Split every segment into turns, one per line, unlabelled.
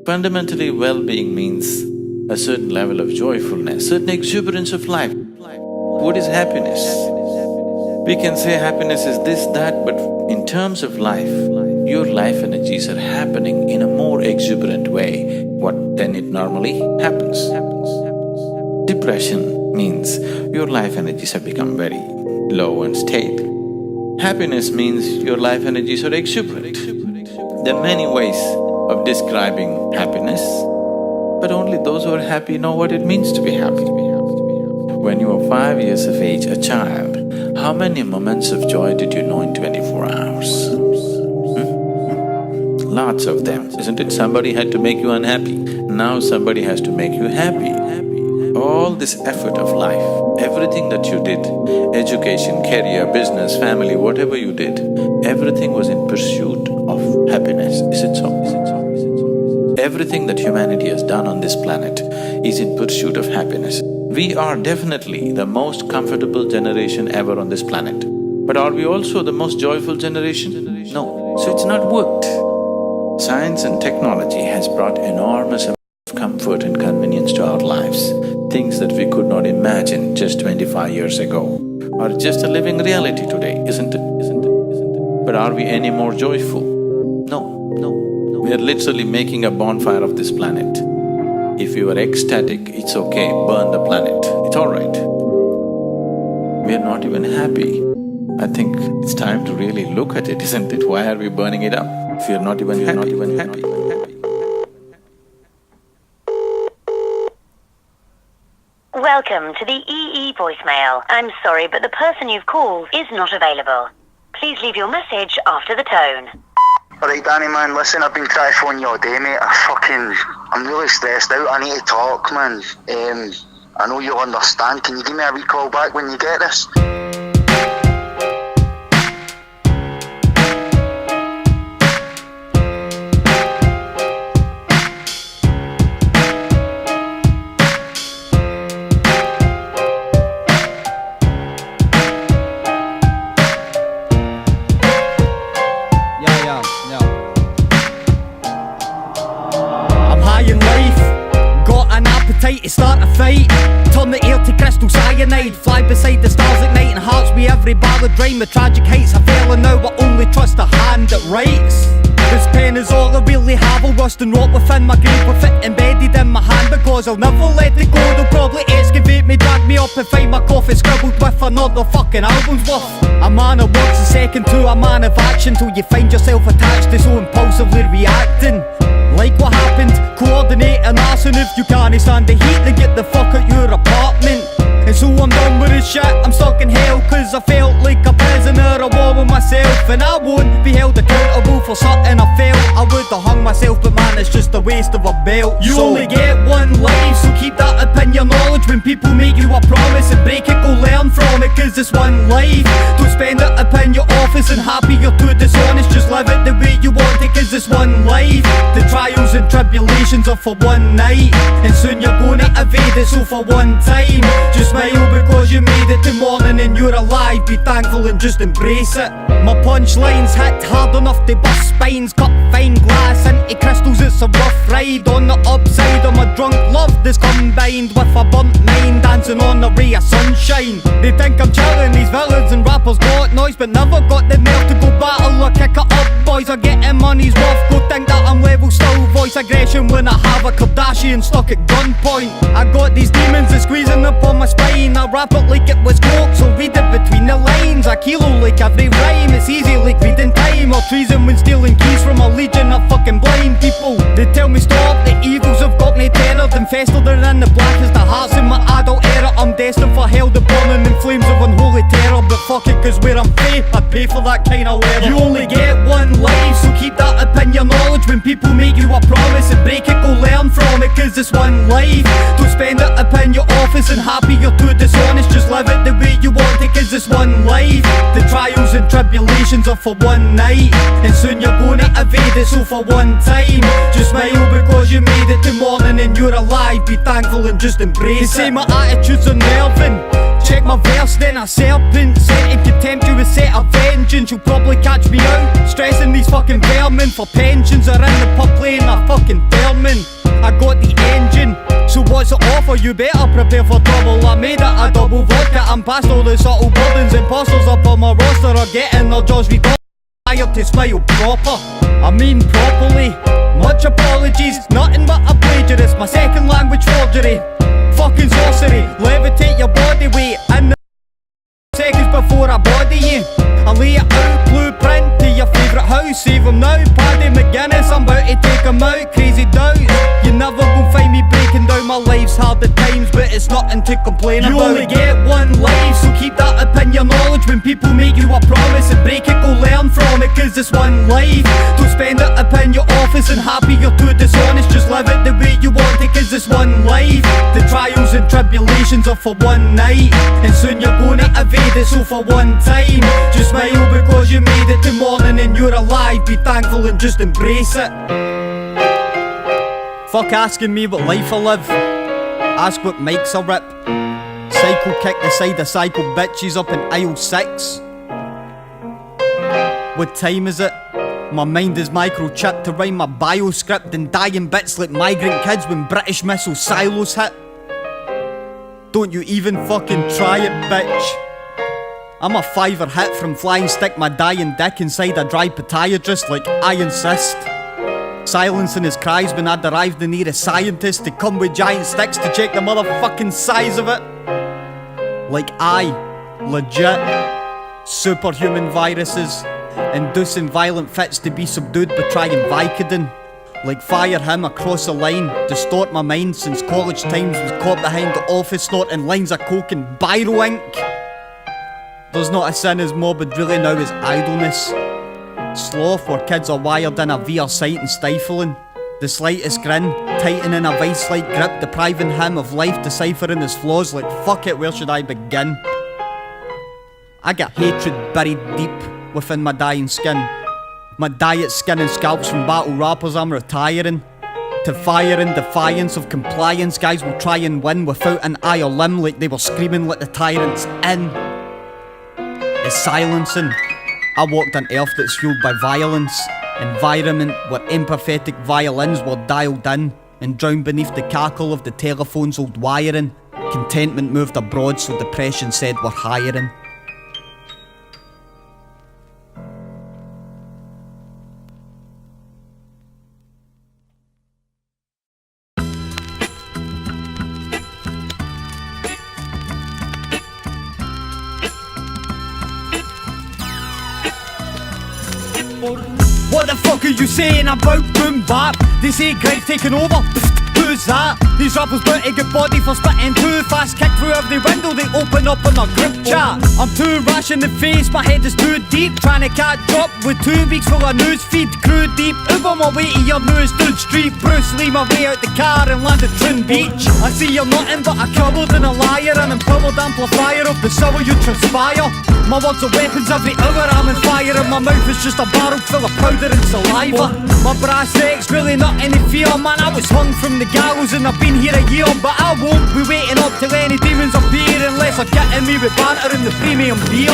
Fundamentally, well-being means a certain level of joyfulness, certain exuberance of life. What is happiness? We can say happiness is this, that, but in terms of life, your life energies are happening in a more exuberant way than it normally happens. Depression means your life energies have become very low and stale. Happiness means your life energies are exuberant. There are many ways of describing happiness, but only those who are happy know what it means to be happy. When you were 5 years of age, a child, how many moments of joy did you know in 24 hours? Lots of them, isn't it? Somebody had to make you unhappy, now somebody has to make you happy. All this effort of life, everything that you did, education, career, business, family, whatever you did, everything was in pursuit of happiness, is it so? Everything that humanity has done on this planet is in pursuit of happiness. We are definitely the most comfortable generation ever on this planet. But are we also the most joyful generation? No. So it's not worked. Science and technology has brought enormous amount of comfort and convenience to our lives, things that we could not imagine just 25 years ago, are just a living reality today, isn't it? But are we any more joyful? No. We are literally making a bonfire of this planet. If you are ecstatic, it's okay, burn the planet, it's all right. We are not even happy. I think it's time to really look at it, isn't it? Why are we burning it up if we are not even happy?
Welcome to the EE voicemail. I'm sorry, but the person you've called is not available. Please leave your message after the tone.
Alright Danny man, listen, I've been trying to phone you all day mate, I'm really stressed out, I need to talk man. I know you'll understand, can you give me a wee call back when you get this?
To start a fight, turn the air to crystal cyanide, fly beside the stars at night and hearts with every ballad rhyme. The tragic heights I fell and now I only trust the hand that writes. This pen is all I really have, I'll rust and rot within my grave with it embedded in my hand, because I'll never let it go. They'll probably excavate me, drag me up and find my coffin scribbled with another fucking album's worth. A man of words a second to a man of action, till you find yourself attached to so impulsively reacting. Like what happened, coordinate an arson. If you can't stand the heat, then get the fuck out your apartment. And so I'm done with this shit, I'm stuck in hell, cause I felt like a prisoner of war with myself. And I won't be held accountable for something I felt. I would've hung myself, but man, it's just a waste of a belt. You only get one life, so keep that up in your knowledge. When people make you a promise and break it, go learn from it, cause it's one life. Don't spend it up in your office and happy you're too dishonest. Just live it the way you want it, cause it's one life. The trials and tribulations are for one night, and soon you're gonna evade it, so for one time just smile because you made it to morning and you're alive. Be thankful and just embrace it. My punchlines hit hard enough to bust spines, cut fine glass into crystals. It's a rough ride. On the upside of my drunk love that's combined with a burnt mind, dancing on a ray of sunshine. They think I'm chillin', these villains and rappers got noise, but never got the nerve to go battle or kick it up. Boys are getting money's worth, go think that I'm level still. Voice aggression when I have a Kardashian stuck at gunpoint. I got these demons that's squeezing up on my spine. I rap it like it was coke, so read it between the lines. I kilo like every rhyme, it's easy like reading time. Or treason when stealing keys from a legion of fucking blind people. They tell me stop, the evils have got me tethered and festered in the blackest of hearts in my adult era. I'm destined for hell to burning in flames of unholy terror. But fuck it, cause where I'm free, I'd pay for that kind of weather. You only get one life, so keep that up in your knowledge. When people make you a promise and break it, go learn from it, cause it's one life. Don't spend it up in your office and happy you're too dishonest. Just live it the way you want it, cause it's one life. The trials and tribulations are for one night, and soon you're gonna evade it, so for one time just smile because you made it to morning and you're alive. Be thankful and just embrace it. They say my attitude's unnerving. Check my verse, then a serpent sent in contemptuous set of vengeance. You'll probably catch me out stressing these fucking vermin for pensions, or in the pub playing a fucking Thurman. I got the engine, so what's the offer? You better prepare for trouble. I made it a double vodka. I'm past all the subtle burdens. Imposters up on my roster are getting their jaws required to smile proper. I mean properly. Much apologies, nothing but a plagiarist. My second language forgery. Fucking sorcery. Levitate your body weight in the seconds before I body you. I lay it out, blueprint to your favourite house. Save them now, Paddy McGuinness, I'm about to take them out. Crazy doubts, you never gon' find me breaking down. My life's hard at times, but it's nothing to complain about. You only get one life, so keep that up in your knowledge. When people make you a promise and break it, go learn from it, cause it's one life. Don't spend it up in your office and happy you're too dishonest. Just live it the way you want it, cause it's one life. The trials and tribulations are for one night, and soon you're gonna evade it, so for one time just smile because you made it to morning and you're alive. Be thankful and just embrace it. Fuck asking me what life I live, ask what mics I rip. Cycle kick the side of cycle bitches up in aisle 6. What time is it? My mind is microchipped to rhyme my bio script and die in bits like migrant kids when British missile silos hit. Don't you even fucking try it, bitch. I'm a fiver hit from flying stick my dying dick inside a dry podiatrist like I insist. Silencing his cries when I derived the nearest scientist to come with giant sticks to check the motherfucking size of it. Like I, legit, superhuman viruses, inducing violent fits to be subdued by trying Vicodin. Like fire him across the line, distort my mind since college times was caught behind the office snorting lines of coke and biro ink. There's not a sin as morbid really now as idleness. Sloth where kids are wired in a VR sight and stifling. The slightest grin, tightening a vice-like grip, depriving him of life, deciphering his flaws like fuck it, where should I begin? I got hatred buried deep within my dying skin. My diet, skin and scalps from battle rappers I'm retiring. To fire in defiance of compliance, guys will try and win without an eye or limb like they were screaming let the tyrants in. It's silencing. I walked on earth that's fueled by violence, environment where empathetic violins were dialed in and drowned beneath the cackle of the telephone's old wiring. Contentment moved abroad, so depression said we're hiring. What the fuck are you saying about boom bap? They say Greg's taking over. Who's that? These rappers bout to get body for spitting too fast. Kick through every window they open up on a group chat. I'm too rash in the face, my head is too deep. Trying to catch up with 2 weeks full of news feed. Crew deep, over my way to your news dude street. Bruce Lee my way out the car and land at Trin Beach. I see you're nothing but a coward and a liar, an empowered amplifier of the sour you transpire. My words are weapons every hour, I'm in fire, and my mouth is just a barrel full of powder and saliva. My brass neck's really not any fear, man. I was hung from the gallows and I've been here a year, but I won't be waiting up till any demons appear unless they're getting me with banter and the premium beer.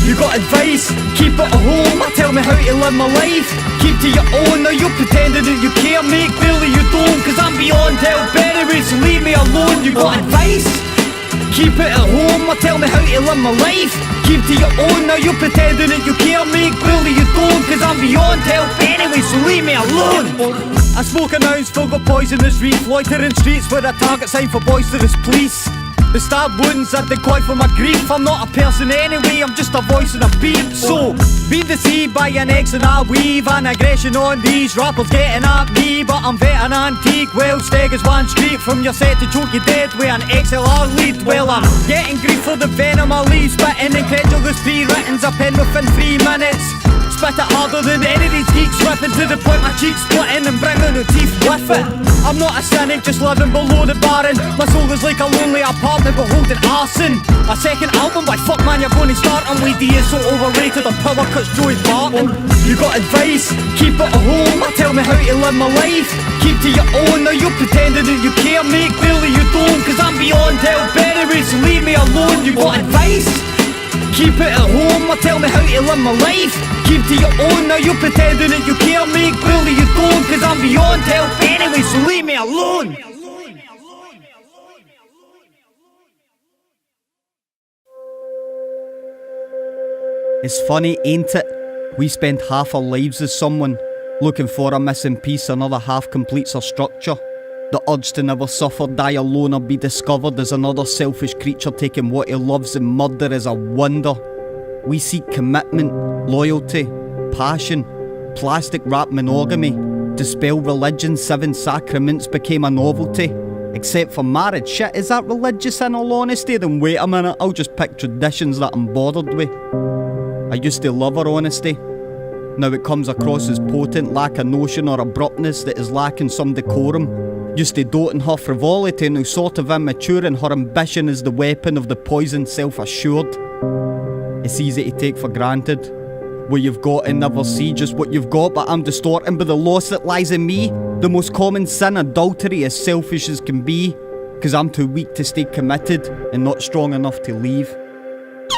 You got advice? Keep it at home. Tell me how to live my life. Keep to your own. Now you're pretending that you care, make Billy you don't, cause I'm beyond help anyway, so leave me alone. You got advice? Keep it at home, or tell me how to live my life. Keep to your own, now you're pretending that you care, make Billy you don't, cause I'm beyond help anyway, so leave me alone. I smoke an ounce full of poisonous reef, loitering streets with a target sign for boisterous police. The stab wounds that decoy for my grief. I'm not a person anyway, I'm just a voice and a beat. So, be deceived by an X and I weave an aggression on these rappers getting at me, but I'm vet and antique. Well, Steg is one street from your set to choke you dead with an XLR lead. Well, I'm getting grief for the venom I leave, spitting incredulous pre-writtens I pen within 3 minutes. spit it harder than any of these geeks, ripping to the point my cheeks splitting and bringing the teeth with it. I'm not a cynic, just living below the barren. My soul is like a lonely apartment but holding arson. A second album, why fuck man you're gonna start on? Weedy is so overrated, a power cuts Joey Barton. You got advice, keep it at home, tell me how to live my life. Keep to your own, now you're pretending that you care, mate, clearly you don't. Cause I'm beyond help anyway, so leave me alone. You got advice? Keep it at home, tell me how to live my life. Keep to your own, now you're pretending that you care, mate, clearly you don't. Cause I'm beyond help anyway, so leave me alone. It's funny, ain't it? We spend half our lives as someone, looking for a missing piece, another half completes our structure. The urge to never suffer, die alone or be discovered as another selfish creature taking what he loves and murder is a wonder. We seek commitment, loyalty, passion, plastic wrap monogamy. Dispel religion, 7 sacraments became a novelty. Except for marriage, shit, is that religious in all honesty? Then wait a minute, I'll just pick traditions that I'm bothered with. I used to love her honesty. Now it comes across as potent, lack of notion or abruptness that is lacking some decorum. Used to dote in her frivolity, now sort of immature, and her ambition is the weapon of the poisoned self-assured. It's easy to take for granted what you've got and never see just what you've got, but I'm distorted by the loss that lies in me. The most common sin, adultery, as selfish as can be, cause I'm too weak to stay committed and not strong enough to leave.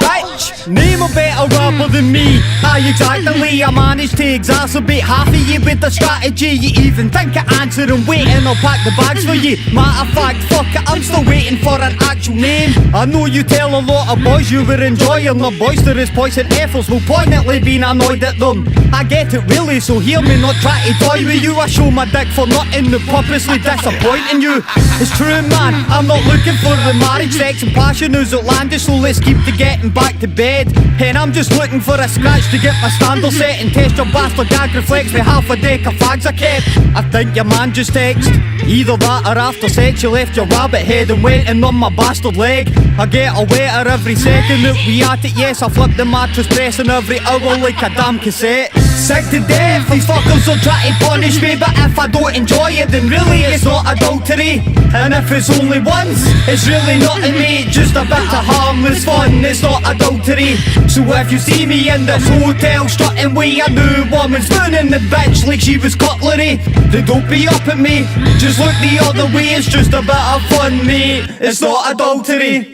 Bitch, name a better rapper than me. Aye, exactly, I managed to exacerbate half of you with the strategy. You even think I answer and wait and I'll pack the bags for you. Matter of fact, fuck it, I'm still waiting for an actual name. I know you tell a lot of boys you were enjoying the boisterous poison efforts will poignantly being annoyed at them. I get it really, so hear me not try to toy with you. I show my dick for nothing, the purposely disappointing you. It's true man, I'm not looking for the marriage, sex and passion who's outlandish, so let's keep to getting back to bed. And I'm just looking for a scratch to get my standard set and test your bastard gag reflex with half a deck of fags I kept. I think your man just text. Either that or after sex you left your rabbit head and went in on my bastard leg. I get a wetter every second that we at it, yes I flip the mattress pressing every hour like a damn cassette. Sick to death, these fuckers will try to punish me, but if I don't enjoy it then really it's not adultery. And if it's only once, it's really not in me, just a bit of harmless fun, it's not adultery. So if you see me in this hotel strutting with a new woman spooning the bitch like she was cutlery, then don't be up at me, just look the other way, it's just a bit of fun mate, it's not adultery.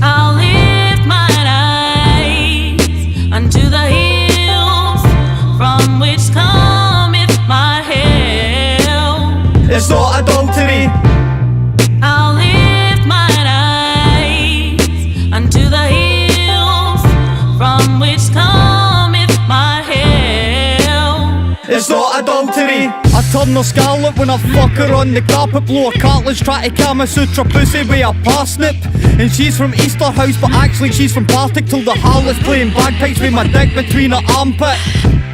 I'll lift mine eyes unto the hills from which cometh my help.
It's not adultery.
I'll lift mine eyes unto the hills from which cometh my help.
It's not adultery. I turn her scarlet when I fuck her on the carpet, blow a cartilage, try to Kama Sutra pussy with a parsnip. And she's from Easter House, but actually she's from Partick till the harlots playing bagpipes with my dick between her armpit.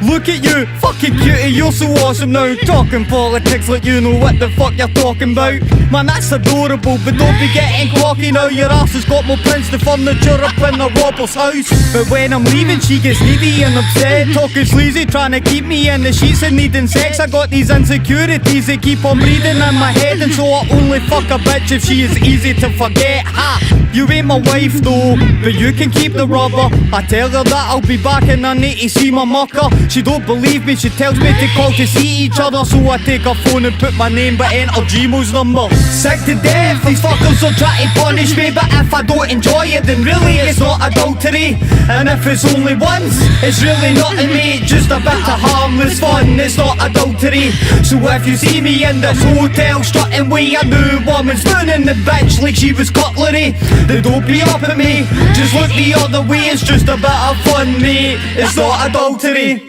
Look at you, fucking cutie, you're so awesome now. Talking politics like you know what the fuck you're talking about. Man, that's adorable, but don't be getting cocky now. Your arse has got more prints than furniture up in the robber's house. But when I'm leaving, she gets needy and upset, talking sleazy, trying to keep me in the sheets and needing sex. I got these insecurities, they keep on breathing in my head, and so I only fuck a bitch if she is easy to forget. Ha! You ain't my wife though, but you can keep the rubber. I tell her that I'll be back and I need to see my mucker. She don't believe me, she tells me to call to see each other, so I take her phone and put my name but enter Gmo's number. Sick to death, these fuckers will try to punish me, but if I don't enjoy it then really it's not adultery. And if it's only once, it's really not in me, just a bit of harmless fun, it's not adultery. So if you see me in this hotel strutting with a new woman spooning the bitch like she was cutlery, then don't be up at me, just look the other way, it's just a bit of fun mate, it's not adultery.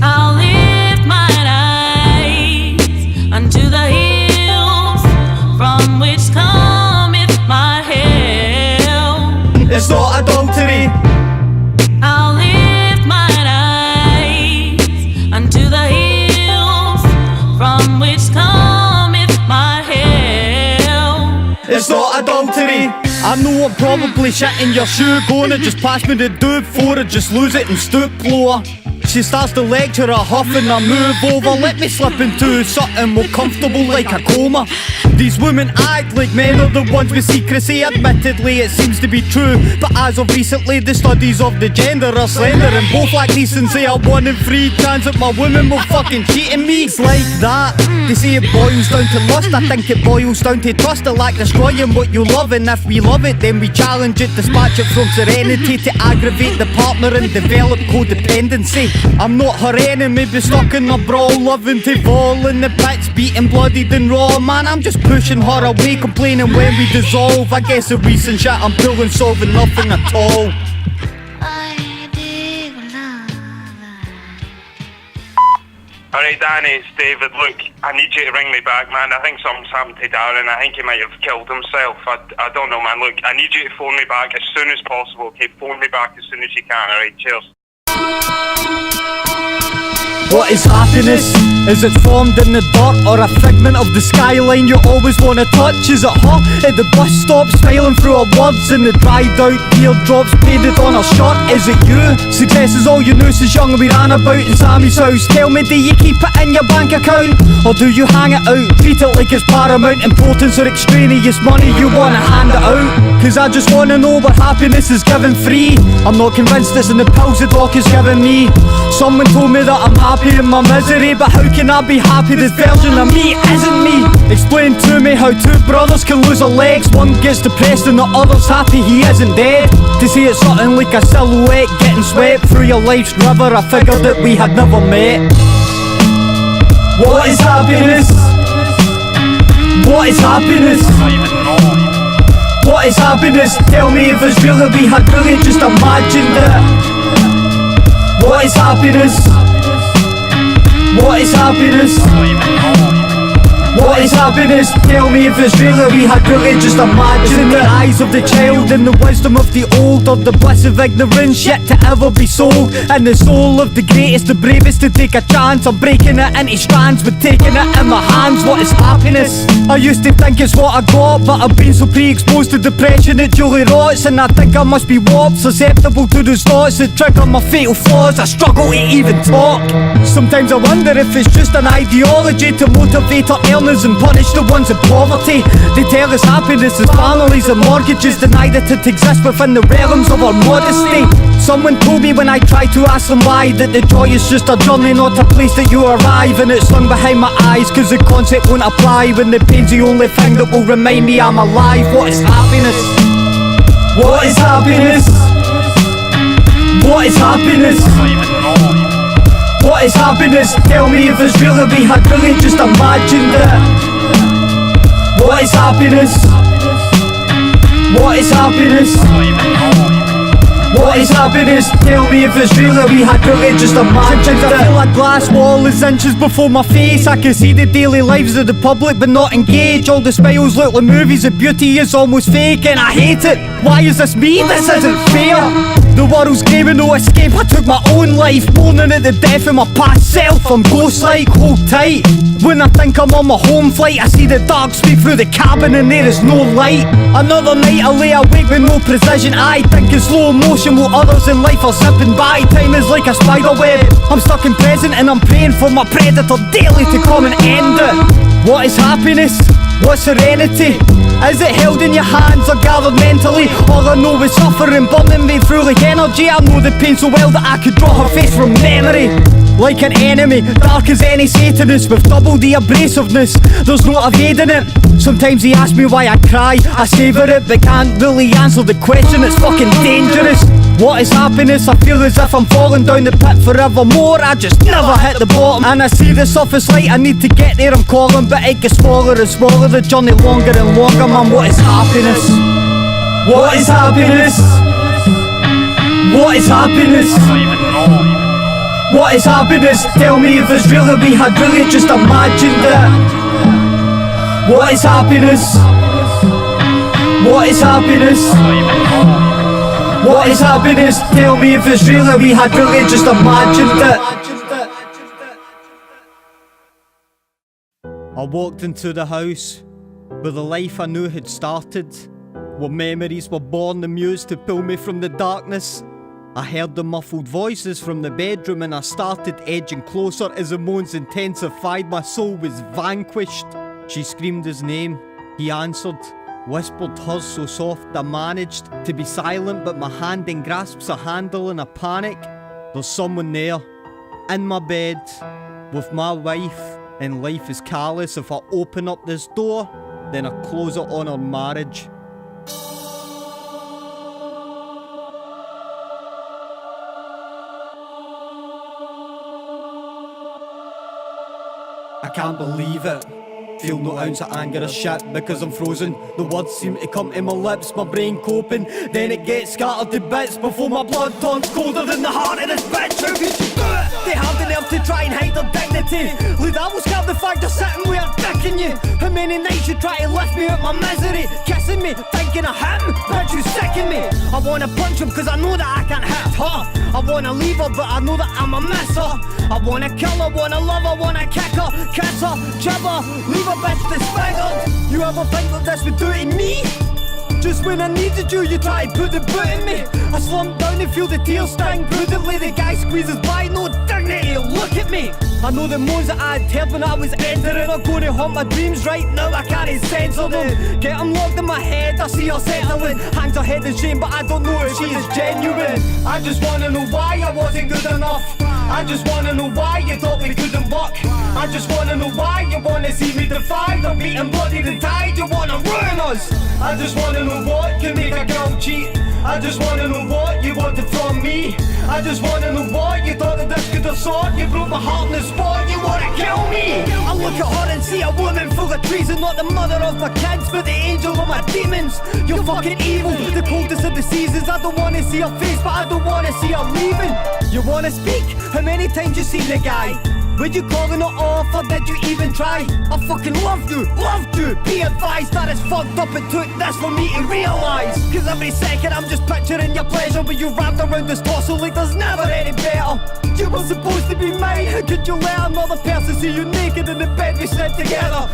I'll lift mine eyes unto the hills from which cometh my help.
It's not adultery.
I'll lift mine eyes unto the hills from which cometh my help.
It's not adultery. I know I'm probably shit in your shoe. Gonna just pass me the dope for it, just lose it and stoop lower. She starts to lecture, I huff and I move over. Let me slip into something more comfortable like a coma. These women act like men are the ones with secrecy. Admittedly it seems to be true, but as of recently the studies of the gender are slender, and both like decency are 1 in 3 chance that my women will fucking cheating me. It's like that. They say it boils down to lust, I think it boils down to trust. I like destroying what you love, and if we love it then we challenge it. Dispatch it from serenity to aggravate the partner and develop codependency. I'm not her enemy, be stuck in a brawl, loving to fall in the pits, beaten, bloodied and raw. Man, I'm just pushing her away, complaining when we dissolve. I guess the recent shit I'm pulling, solving nothing at all.
Alright Danny, it's David. Look, I need you to ring me back, man. I think something's happened to Darren. I think he might have killed himself. I don't know, man. Look, I need you to phone me back as soon as possible, okay? Phone me back as soon as you can, alright? Cheers.
What is happiness? Is it formed in the dirt or a figment of the skyline you always want to touch? Is it her at the bus stop smiling through her words and the dried out teardrops painted on her shirt? Is it you? Success is all you knew since young we ran about in Sammy's house. Tell me, do you keep it in your bank account? Or do you hang it out? Treat it like it's paramount importance or extraneous money you want to hand it out? Cause I just want to know what happiness is given free. I'm not convinced it's in the pills the doc is giving me. Someone told me that I'm happy in my misery, but how can I be happy? This version of me isn't me. Explain to me how 2 brothers can lose their legs. One gets depressed and the other's happy he isn't dead. To see it's something like a silhouette getting swept through your life's river, I figured that we had never met. What is happiness? What is happiness? What is happiness? Tell me if it's real, if we had really just imagined it. What is happiness? What is happiness? What is happiness? Tell me if it's real, or we had really just imagined it. The eyes of the child and the wisdom of the old, or the bliss of ignorance yet to ever be sold. And the soul of the greatest, the bravest to take a chance. I'm breaking it into strands but taking it in my hands. What is happiness? I used to think it's what I got, but I've been so pre-exposed to depression it duly rots. And I think I must be warped, susceptible to those thoughts that trigger my fatal flaws. I struggle to even talk. Sometimes I wonder if it's just an ideology to motivate our earners and punish the ones in poverty. They tell us happiness is families and mortgages, deny that it exists within the realms of our modesty. Someone told me when I tried to ask them why, that the joy is just a journey, not a place that you arrive. And it's slung behind my eyes cause the concept won't apply when the pain's the only thing that will remind me I'm alive. What is happiness? What is happiness? What is happiness? What is happiness? Tell me if it's real, if we had really just imagined it. What is happiness? What is happiness? What is happiness? Tell me if it's real, or we had really just imagined it. I feel a glass wall is inches before my face. I can see the daily lives of the public but not engage. All the smiles look like movies, the beauty is almost fake, and I hate it. Why is this me? This isn't fair. The world's giving no escape, I took my own life, mourning at the death of my past self. I'm ghost-like, hold tight. When I think I'm on my home flight, I see the dark sweep through the cabin and there is no light. Another night I lay awake with no precision. I think in slow motion while others in life are zipping by. Time is like a spider web, I'm stuck in present and I'm praying for my predator daily to come and end it. What is happiness? What's serenity? Is it held in your hands or gathered mentally? All I know is suffering burning me through like energy. I know the pain so well that I could draw her face from memory. Like an enemy, dark as any satanist, with double the abrasiveness, there's no evading it. Sometimes they ask me why I cry, I savour it, but can't really answer the question, it's fucking dangerous. What is happiness? I feel as if I'm falling down the pit forevermore. I just never hit the bottom, and I see the surface light, I need to get there, I'm calling, but it gets smaller and smaller, the journey longer and longer. Man, what is happiness? What is happiness? What is happiness? What is happiness? Tell me if it's real, if we had really just imagined it. What is happiness? What is happiness? What is happiness? Tell me if it's real, if we had really just imagined it. I walked into the house where the life I knew had started. Where memories were born, the muse to pull me from the darkness. I heard the muffled voices from the bedroom and I started edging closer as the moans intensified. My soul was vanquished. She screamed his name. He answered, whispered hers so soft I managed to be silent, but my hand then grasps a handle in a panic. There's someone there, in my bed, with my wife, and life is callous. If I open up this door, then I close it on our marriage. I can't believe it. Feel no ounce of anger or shit because I'm frozen. The words seem to come to my lips, my brain coping. Then it gets scattered to bits before my blood turns colder than the heart of this bitch. How could you do it? They have the nerve to try and hide their dignity. Leave that will scarf the fact of sitting where I'm dicking you. How many nights you try to lift me out my misery? Kissing me, thinking of him, bitch you sicking me. I wanna punch him cause I know that I can't hit her. I wanna leave her but I know that I'm a misser. I wanna kill her, wanna love her, wanna kick her, kiss her, jib her, leave her bitch disfigured. You ever think that this would do to me? Just when I needed you, you try to put the boot in me. I slump down and feel the tears sting prudently. The guy squeezes by, no dignity, look at me. I know the moans that I'd heard when I was entering are going to haunt my dreams right now, I can't censor them. Get them locked in my head, I see her settling. Hangs her head in shame, but I don't know if she is genuine. I just wanna know why I wasn't good enough. I just wanna know why you thought we couldn't work. I just wanna know why you wanna see me defied. I'm beaten, bloodied and tied, you wanna ruin us. I just wanna know what can make a girl cheat. I just wanna know what you wanted from me. I just wanna know what you thought that this could have sought. You broke my heart in the spot, you wanna kill me. I look at her and see a woman full of treason. Not the mother of my kids, but the angel of my demons. You're fucking evil, the coldest of the seasons. I don't wanna see her face, but I don't wanna see her leaving. You wanna speak? How many times you seen the guy? Would you calling it off or did you even try? I fucking loved you. Be advised that it's fucked up, it took this for me to realise. Cause every second I'm just picturing your pleasure, but you wrapped around this torso like there's never any better. You were supposed to be mine, how could you let another person see you naked in the bed we slept together?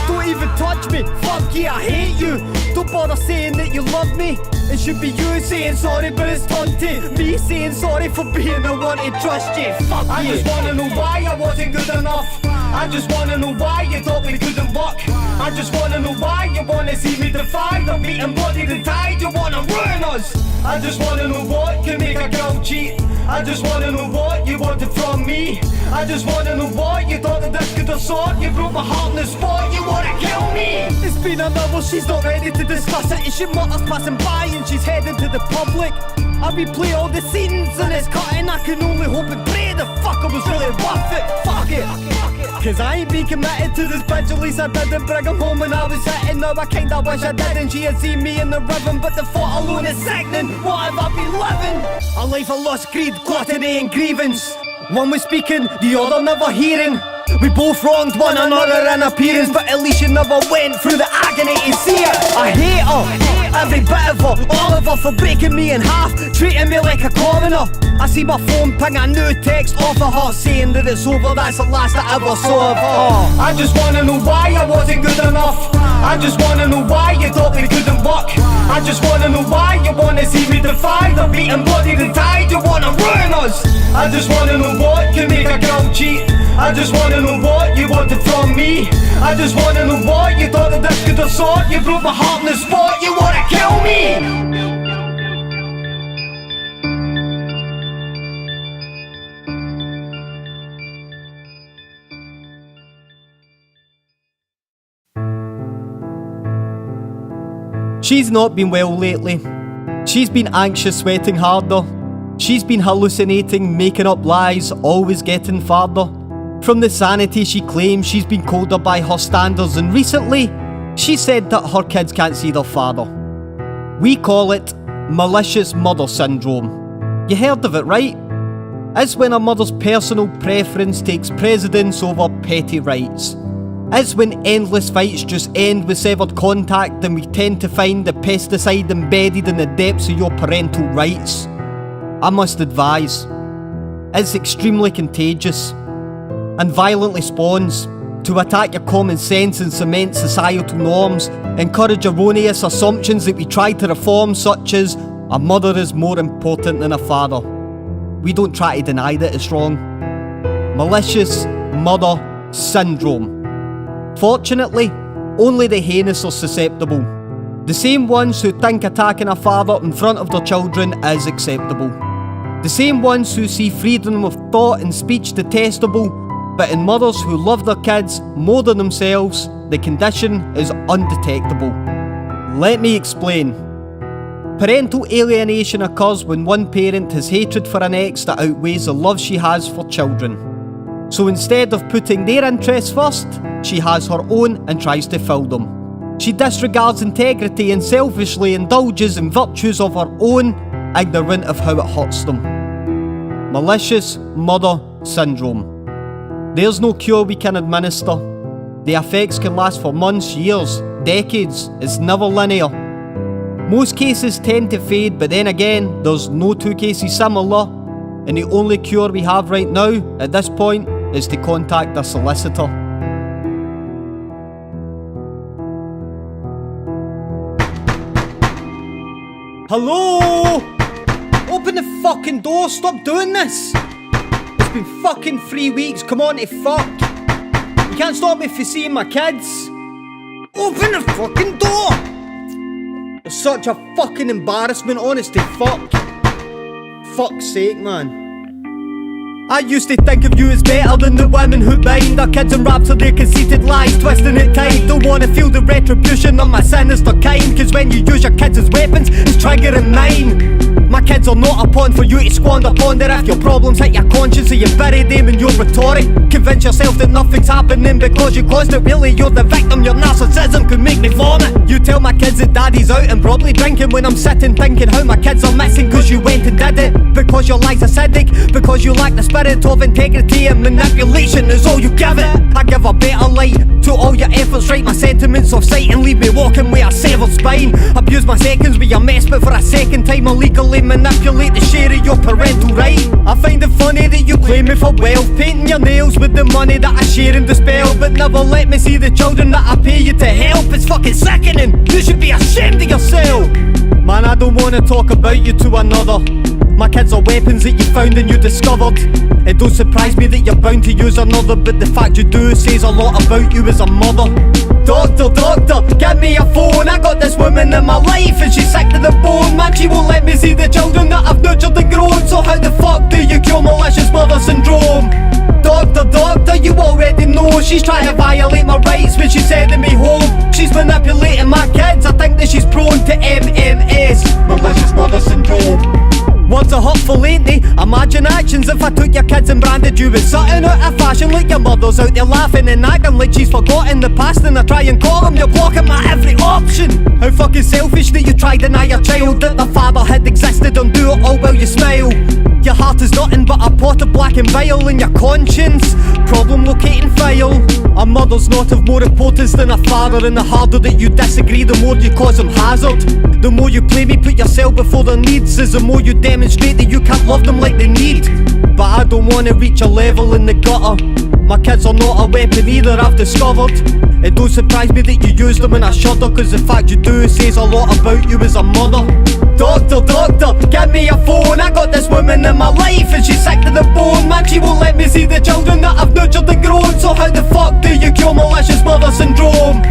Don't even touch me, fuck you, I hate you. Don't bother saying that you love me. It should be you saying sorry, but it's turned to me saying sorry for being the one to trust you. Fuck you. I just wanna know why I wasn't good enough. I just wanna know why you thought we couldn't work. I just wanna know why you wanna see me defied. I'm beaten, bloodied and tied, you wanna ruin us. I just wanna know what can make a girl cheat. I just wanna know what you wanted from me. I just wanna know what you thought that this could have sought. You broke my heart in the spot, you wanna kill me. It's been an hour, she's not ready to discuss it. She mutters passing by and she's heading to the public. I replay all the scenes and it's cutting. I can only hope and pray the fucker was really worth it. Fuck it. Cause I ain't been committed to this bitch, at least I didn't bring him home when I was hitting. Now I kinda wish I didn't. She had seen me in the rhythm, but the thought alone is sickening. What have I been living? A life of lost greed, gluttony and grievance. One was speaking, the other never hearing. We both wronged one another in appearance, but at least you never went through the agony to see it. I hate her, every bit of her, all of her for breaking me in half, treating me like a commoner. I see my phone ping a new text off of her saying that it's over, that's the last I ever saw of her. I just wanna know why I wasn't good enough. I just wanna know why you thought we couldn't work. I just wanna know why you wanna see me defied. I'm beaten, bloodied and tied, you wanna ruin us. I just wanna know what can make a girl cheat. I just wanna know what you wanted from me. I just wanna know what you thought that this could have sought. You broke my heart in the spot, you wanna kill me. She's not been well lately. She's been anxious, sweating harder. She's been hallucinating, making up lies, always getting farther from the sanity she claims. She's been colder by her standards, and recently she said that her kids can't see their father. We call it malicious mother syndrome. You heard of it, right? It's when a mother's personal preference takes precedence over petty rights. It's when endless fights just end with severed contact, and we tend to find the pesticide embedded in the depths of your parental rights. I must advise, it's extremely contagious and violently spawns to attack your common sense and cement societal norms, encourage erroneous assumptions that we try to reform, such as a mother is more important than a father. We don't try to deny that it's wrong. Malicious mother syndrome. Fortunately, only the heinous are susceptible. The same ones who think attacking a father in front of their children is acceptable. The same ones who see freedom of thought and speech detestable, but in mothers who love their kids more than themselves, the condition is undetectable. Let me explain. Parental alienation occurs when one parent has hatred for an ex that outweighs the love she has for children. So instead of putting their interests first, she has her own and tries to fill them. She disregards integrity and selfishly indulges in virtues of her own, ignorant of how it hurts them. Malicious mother syndrome. There's no cure we can administer. The effects can last for months, years, decades. It's never linear. Most cases tend to fade, but then again, there's no two cases similar, and the only cure we have right now, at this point, is to contact a solicitor. Hello? Open the fucking door, stop doing this! It's been fucking 3 weeks, come on to fuck! You can't stop me from seeing my kids! Open the fucking door! It's such a fucking embarrassment, honest to fuck. Fuck's sake, man. I used to think of you as better than the women who bind their kids and rapture their conceited lies, twisting it tight. Don't wanna feel the retribution of my sinister kind, cause when you use your kids as weapons, it's triggering mine. My kids are not a pawn for you to squander, ponder. If your problems hit your conscience, so you bury them in your rhetoric. Convince yourself that nothing's happening because you caused it. Really, you're the victim, your narcissism could make me vomit. You tell my kids that daddy's out and probably drinking, when I'm sitting thinking how my kids are missing cause you went and did it. Because your life's acidic, because you lack the spirit of integrity, and manipulation is all you give it. I give a better light to all your efforts, write my sentiments off sight and leave me walking with a severed spine. Abuse my seconds with your mess, but for a second time illegally manipulate the share of your parental right. I find it funny that you claim me for wealth, painting your nails with the money that I share and dispel, but never let me see the children that I pay you to help. It's fucking sickening, you should be ashamed of yourself. Man, I don't wanna talk about you to another. My kids are weapons that you found and you discovered. It don't surprise me that you're bound to use another, but the fact you do says a lot about you as a mother. Doctor, doctor, give me a phone. I got this woman in my life and she's sick to the bone. Man, she won't let me see the children that I've nurtured and grown. So how the fuck do you cure malicious mother syndrome? Doctor, doctor, you already know she's trying to violate my rights when she's sending me home. She's manipulating my kids, I think that she's prone to M.M.S, malicious mother syndrome. Words are hurtful, ain't they? Imagine actions if I took your kids and branded you as something out of fashion, like your mother's out there laughing and acting like she's forgotten the past, and I try and call them, you're blocking my every option. How fucking selfish that you try to deny your child that the father had existed and do it all while you smile. Your heart is nothing but a pot of black and bile in your conscience. Problem locating file. A mother's not of more importance than a father, and the harder that you disagree, the more you cause them hazard. The more you play me, put yourself before their needs, is the more you demonstrate that you can't love them like they need. But I don't wanna reach a level in the gutter. My kids are not a weapon either, I've discovered. It don't surprise me that you use them and I shudder, cause the fact you do says a lot about you as a mother. Doctor, doctor, give me a phone. I got this woman in my life and she's sick to the bone. Man, she won't let me see the children that I've nurtured and grown. So how the fuck do you cure malicious mother syndrome?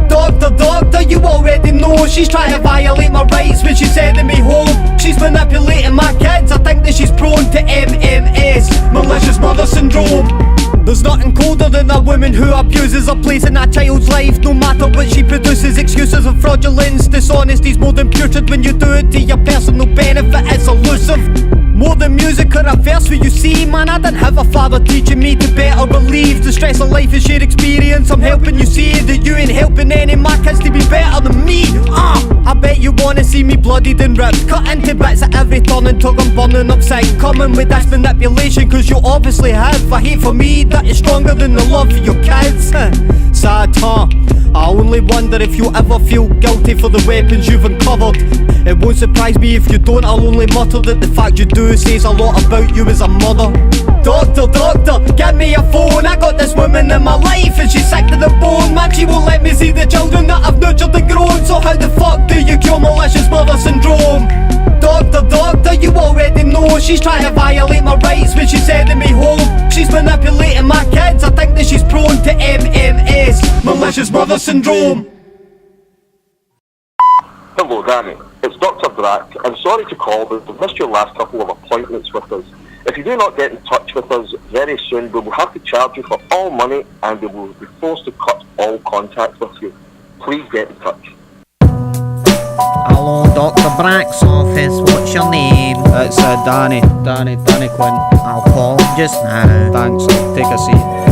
Doctor, doctor, you already know she's trying to violate my rights when she's sending me home. She's manipulating my kids, I think that she's prone to M.M.S, malicious mother syndrome. There's nothing colder than a woman who abuses her place in a child's life. No matter what she produces, excuses of fraudulence. Dishonesty's more than putrid when you do it to your personal benefit. It's elusive. More than music or a verse where you see, man, I didn't have a father teaching me to better believe. The stress of life is shared experience. I'm helping you see that you ain't helping any of my kids to be better than me. I bet you wanna see me bloodied and ripped, cut into bits at every turn until I'm burning upside. Coming with this manipulation cause you obviously have a hate for me that is stronger than the love for your kids. Sad, huh? I only wonder if you'll ever feel guilty for the weapons you've uncovered. It won't surprise me if you don't, I'll only mutter that the fact you do says a lot about you as a mother. Doctor, doctor, give me a phone. I got this woman in my life and she's sick to the bone. Man, she won't let me see the children that I've nurtured and grown. So how the fuck do you cure malicious mother syndrome? Doctor, doctor, you already know she's trying to violate my rights when she's sending me home. She's manipulating my kids, I think that she's prone to M.M.S, malicious mother syndrome.
Hello Danny, it's Dr. Brack. I'm sorry to call, but we've missed your last couple of appointments with us. If you do not get in touch with us very soon, we will have to charge you for all money and we will be forced to cut all contact with you. Please get in touch.
Hello, Dr. Brack's office. What's your name?
It's Danny Quinn.
I'll call him just now.
Thanks, take a seat.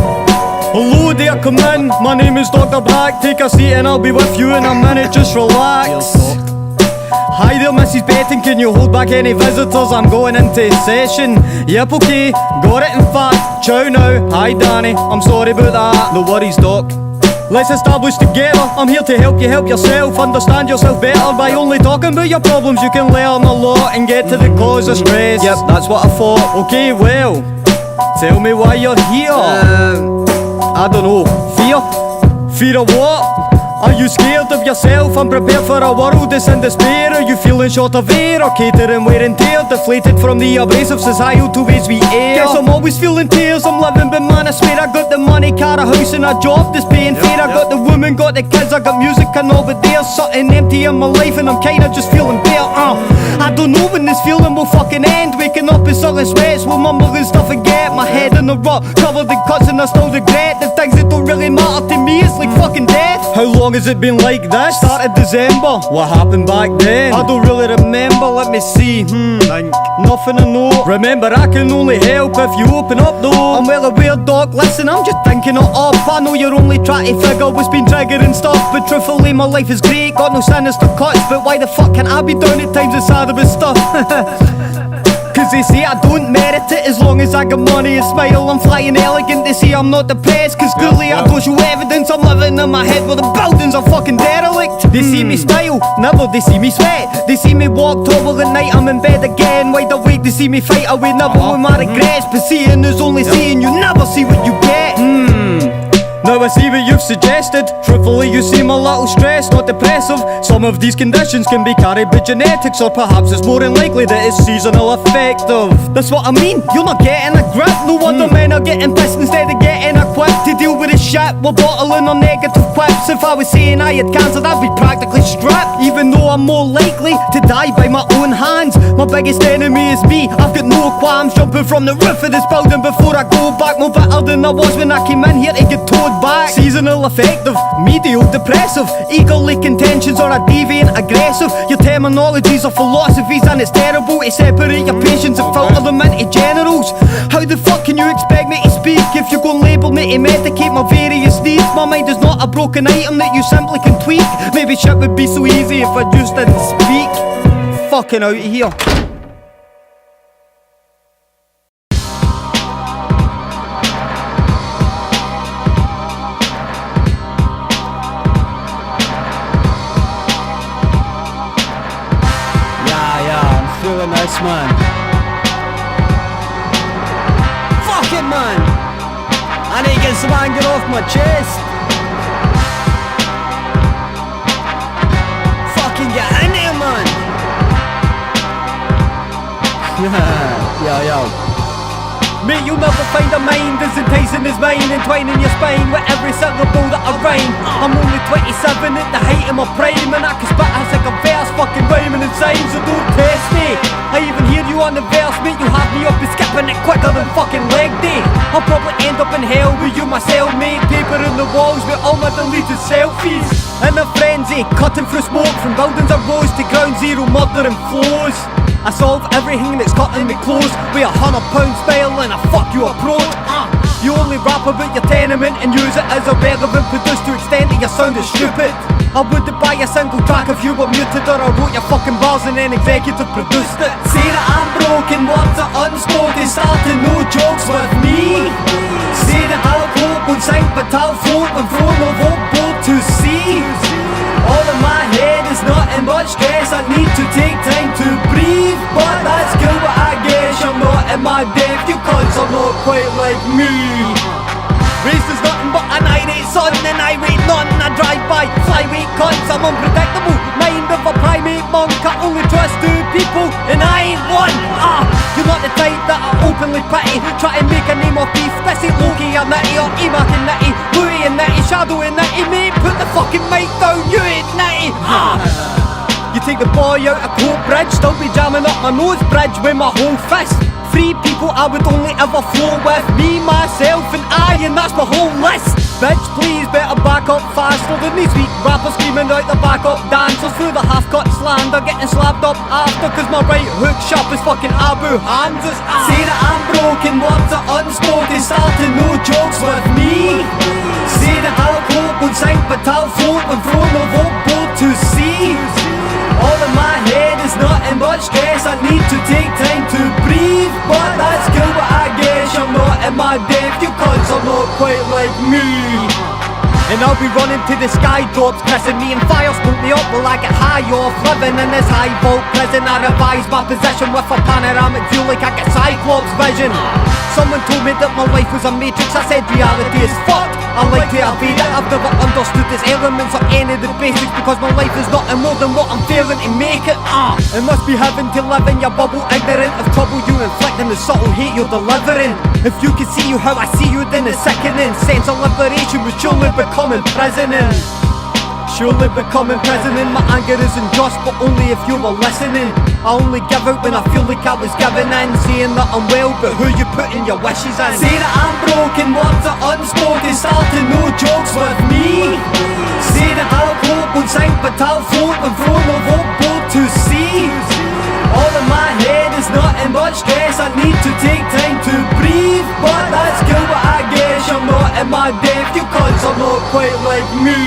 Hello there, come in. My name is Dr. Brack. Take a seat and I'll be with you in a minute. Just relax. Hi there, Mrs. Betton. Can you hold back any visitors? I'm going into session. Yep, okay. Got it in fact. Ciao now. Hi, Danny. I'm sorry about that. No worries, Doc. Let's establish together. I'm here to help you help yourself. Understand yourself better. By only talking about your problems, you can learn a lot and get to the cause of stress. Yep, that's what I thought. Okay, well, tell me why you're here. I don't know. Fear? Fear of what? Are you scared of yourself? I'm prepared for a world that's in despair. Are you feeling short of air or catering wear and tear? Deflated from the abrasive societal ways we air. Guess I'm always feeling tears. I'm living, but man, I swear I got the money, car, a house and a job that's paying fair. I got the woman, got the kids, I got music and all, but there's something empty in my life and I'm kinda just feeling bare. I don't know when this feeling will fucking end. Waking up in sullen sweats, will mumble and stuff and get my head in the rut, covered in cuts and I still regret the things that don't really matter to me. It's like fucking death. How long has it been like this? Started December. What happened back then? I don't really remember. Let me see. Nothing to know. Remember, I can only help if you open up though. I'm well aware, Doc. Listen, I'm just thinking it up. I know you're only trying to figure what's been triggering stuff, but truthfully, my life is great. Got no sinister cuts, but why the fuck can't I be down at times inside of his stuff? Cause they say I don't merit it as long as I got money and smile. I'm flying elegant, they say I'm not depressed. Cause clearly I don't show evidence. I'm living in my head where the buildings are fucking derelict. They see me style, never they see me sweat. They see me walk tall at night, I'm in bed again, wide awake. They see me fight away, never with my regrets. But seeing is only seeing, you never see what you get. Now I see what you've suggested. Truthfully, you seem a little stressed, not depressive. Some of these conditions can be carried by genetics, or perhaps it's more than likely that it's seasonal affective. That's what I mean, you're not getting a grip. No wonder men are getting pissed instead of getting equipped to deal with this shit. We're bottling on negative quips. If I was saying I had cancer, I'd be practically stripped. Even though I'm more likely to die by my own hands, my biggest enemy is me. I've got no qualms jumping from the roof of this building before I go back. More better than I was when I came in here to get towed back. Seasonal affective, medial depressive, eagerly contentions or a deviant aggressive. Your terminologies are philosophies and it's terrible to separate your patients and filter them into generals. How the fuck can you expect me to speak if you're gonna label me to medicate my various needs? My mind is not a broken item that you simply can tweak. Maybe shit would be so easy if I just didn't speak. Fucking out of here. Nice man. Fuck it, man. I need to get some anger off my chest. Fucking get in here, man. Yo. Mate, you'll never find a mind as enticing as mine, entwining your spine with every syllable that I rhyme. I'm only 27 at the height of my prime, and I can spit as like a verse, fucking rhyming insane, so don't test me. I even hear you on the verse, mate, you have me up and skipping it quicker than fucking leg day. I'll probably end up in hell with you, my cellmate. Paper in the walls with all my deleted selfies. In a frenzy, cutting through smoke from buildings I rose to ground zero, murder and flows. I solve everything that's cutting me close with a £100 smile and a fuck you approach. You only rap about your tenement and use it as a relevant produce to extent that you sounded stupid. I wouldn't buy a single track if you were muted, or I wrote your fucking bars and then executive produced it. Say that I'm broken, words are unspoken, starting no jokes with me. Say that I'll hope won't sink but I'll float when thrown a boat to sea. All in my head is nothing but stress, I need to take in my death, you cunts are not quite like me. Raised as nothing but an irate son, and I wait none, I drive by flyweight cunts. I'm unpredictable, mind of a primate monk. I only trust two people, and I ain't one. You're not the type that I openly pity. Try to make a name of beef. This ain't Loki or Nitty or E-Mack and Nitty, Louie and Nitty, Shadow and Nitty. Mate, put the fucking mic down, you ain't Nitty. You take the boy out of Court Bridge, still be jamming up my nose bridge with my whole fist. 3 people I would only ever flow with, me, myself and I, and that's my whole list. Bitch, please better back up faster than these weak rappers screaming out the backup dancers through the half-cut slander, getting slapped up after, cause my right hook sharp is fucking Abu Hamza's. Say that I'm broken, words are unspoken, starting no jokes with me. Say that I'll quote, won't sink, but I'll float when thrown over board to sea. All in my head is nothing but stress, I need to take time to breathe. But that's cool, but I guess you're not in my depth, you cunts are not quite like me. And I'll be running to the sky drops, pressing me and fire smoke me up while I get high off living in this high vault prison. I revise my position with a panoramic view like I get Cyclops vision. Someone told me that my life was a matrix, I said reality is fucked. I like to evade it, I've never understood its elements or any of the basics, because my life is nothing more than what I'm failing to make it. It must be heaven to live in your bubble, ignorant of trouble you inflict and the subtle hate you're delivering. If you could see you how I see you, then the sickening sense of liberation would surely become imprisoning. Surely becoming president, my anger isn't just, but only if you were listening. I only give out when I feel like I was giving in, saying that I'm well, but who you putting your wishes in? Say that I'm broken, words are unspoken, starting no jokes with me. Say that I'll quote, won't sink, but I'll float when thrown over board to sea. All in my head is nothing but stress, I need to take time to breathe. But that's cool, but I guess you're not in my depth, you cunts are not quite like me.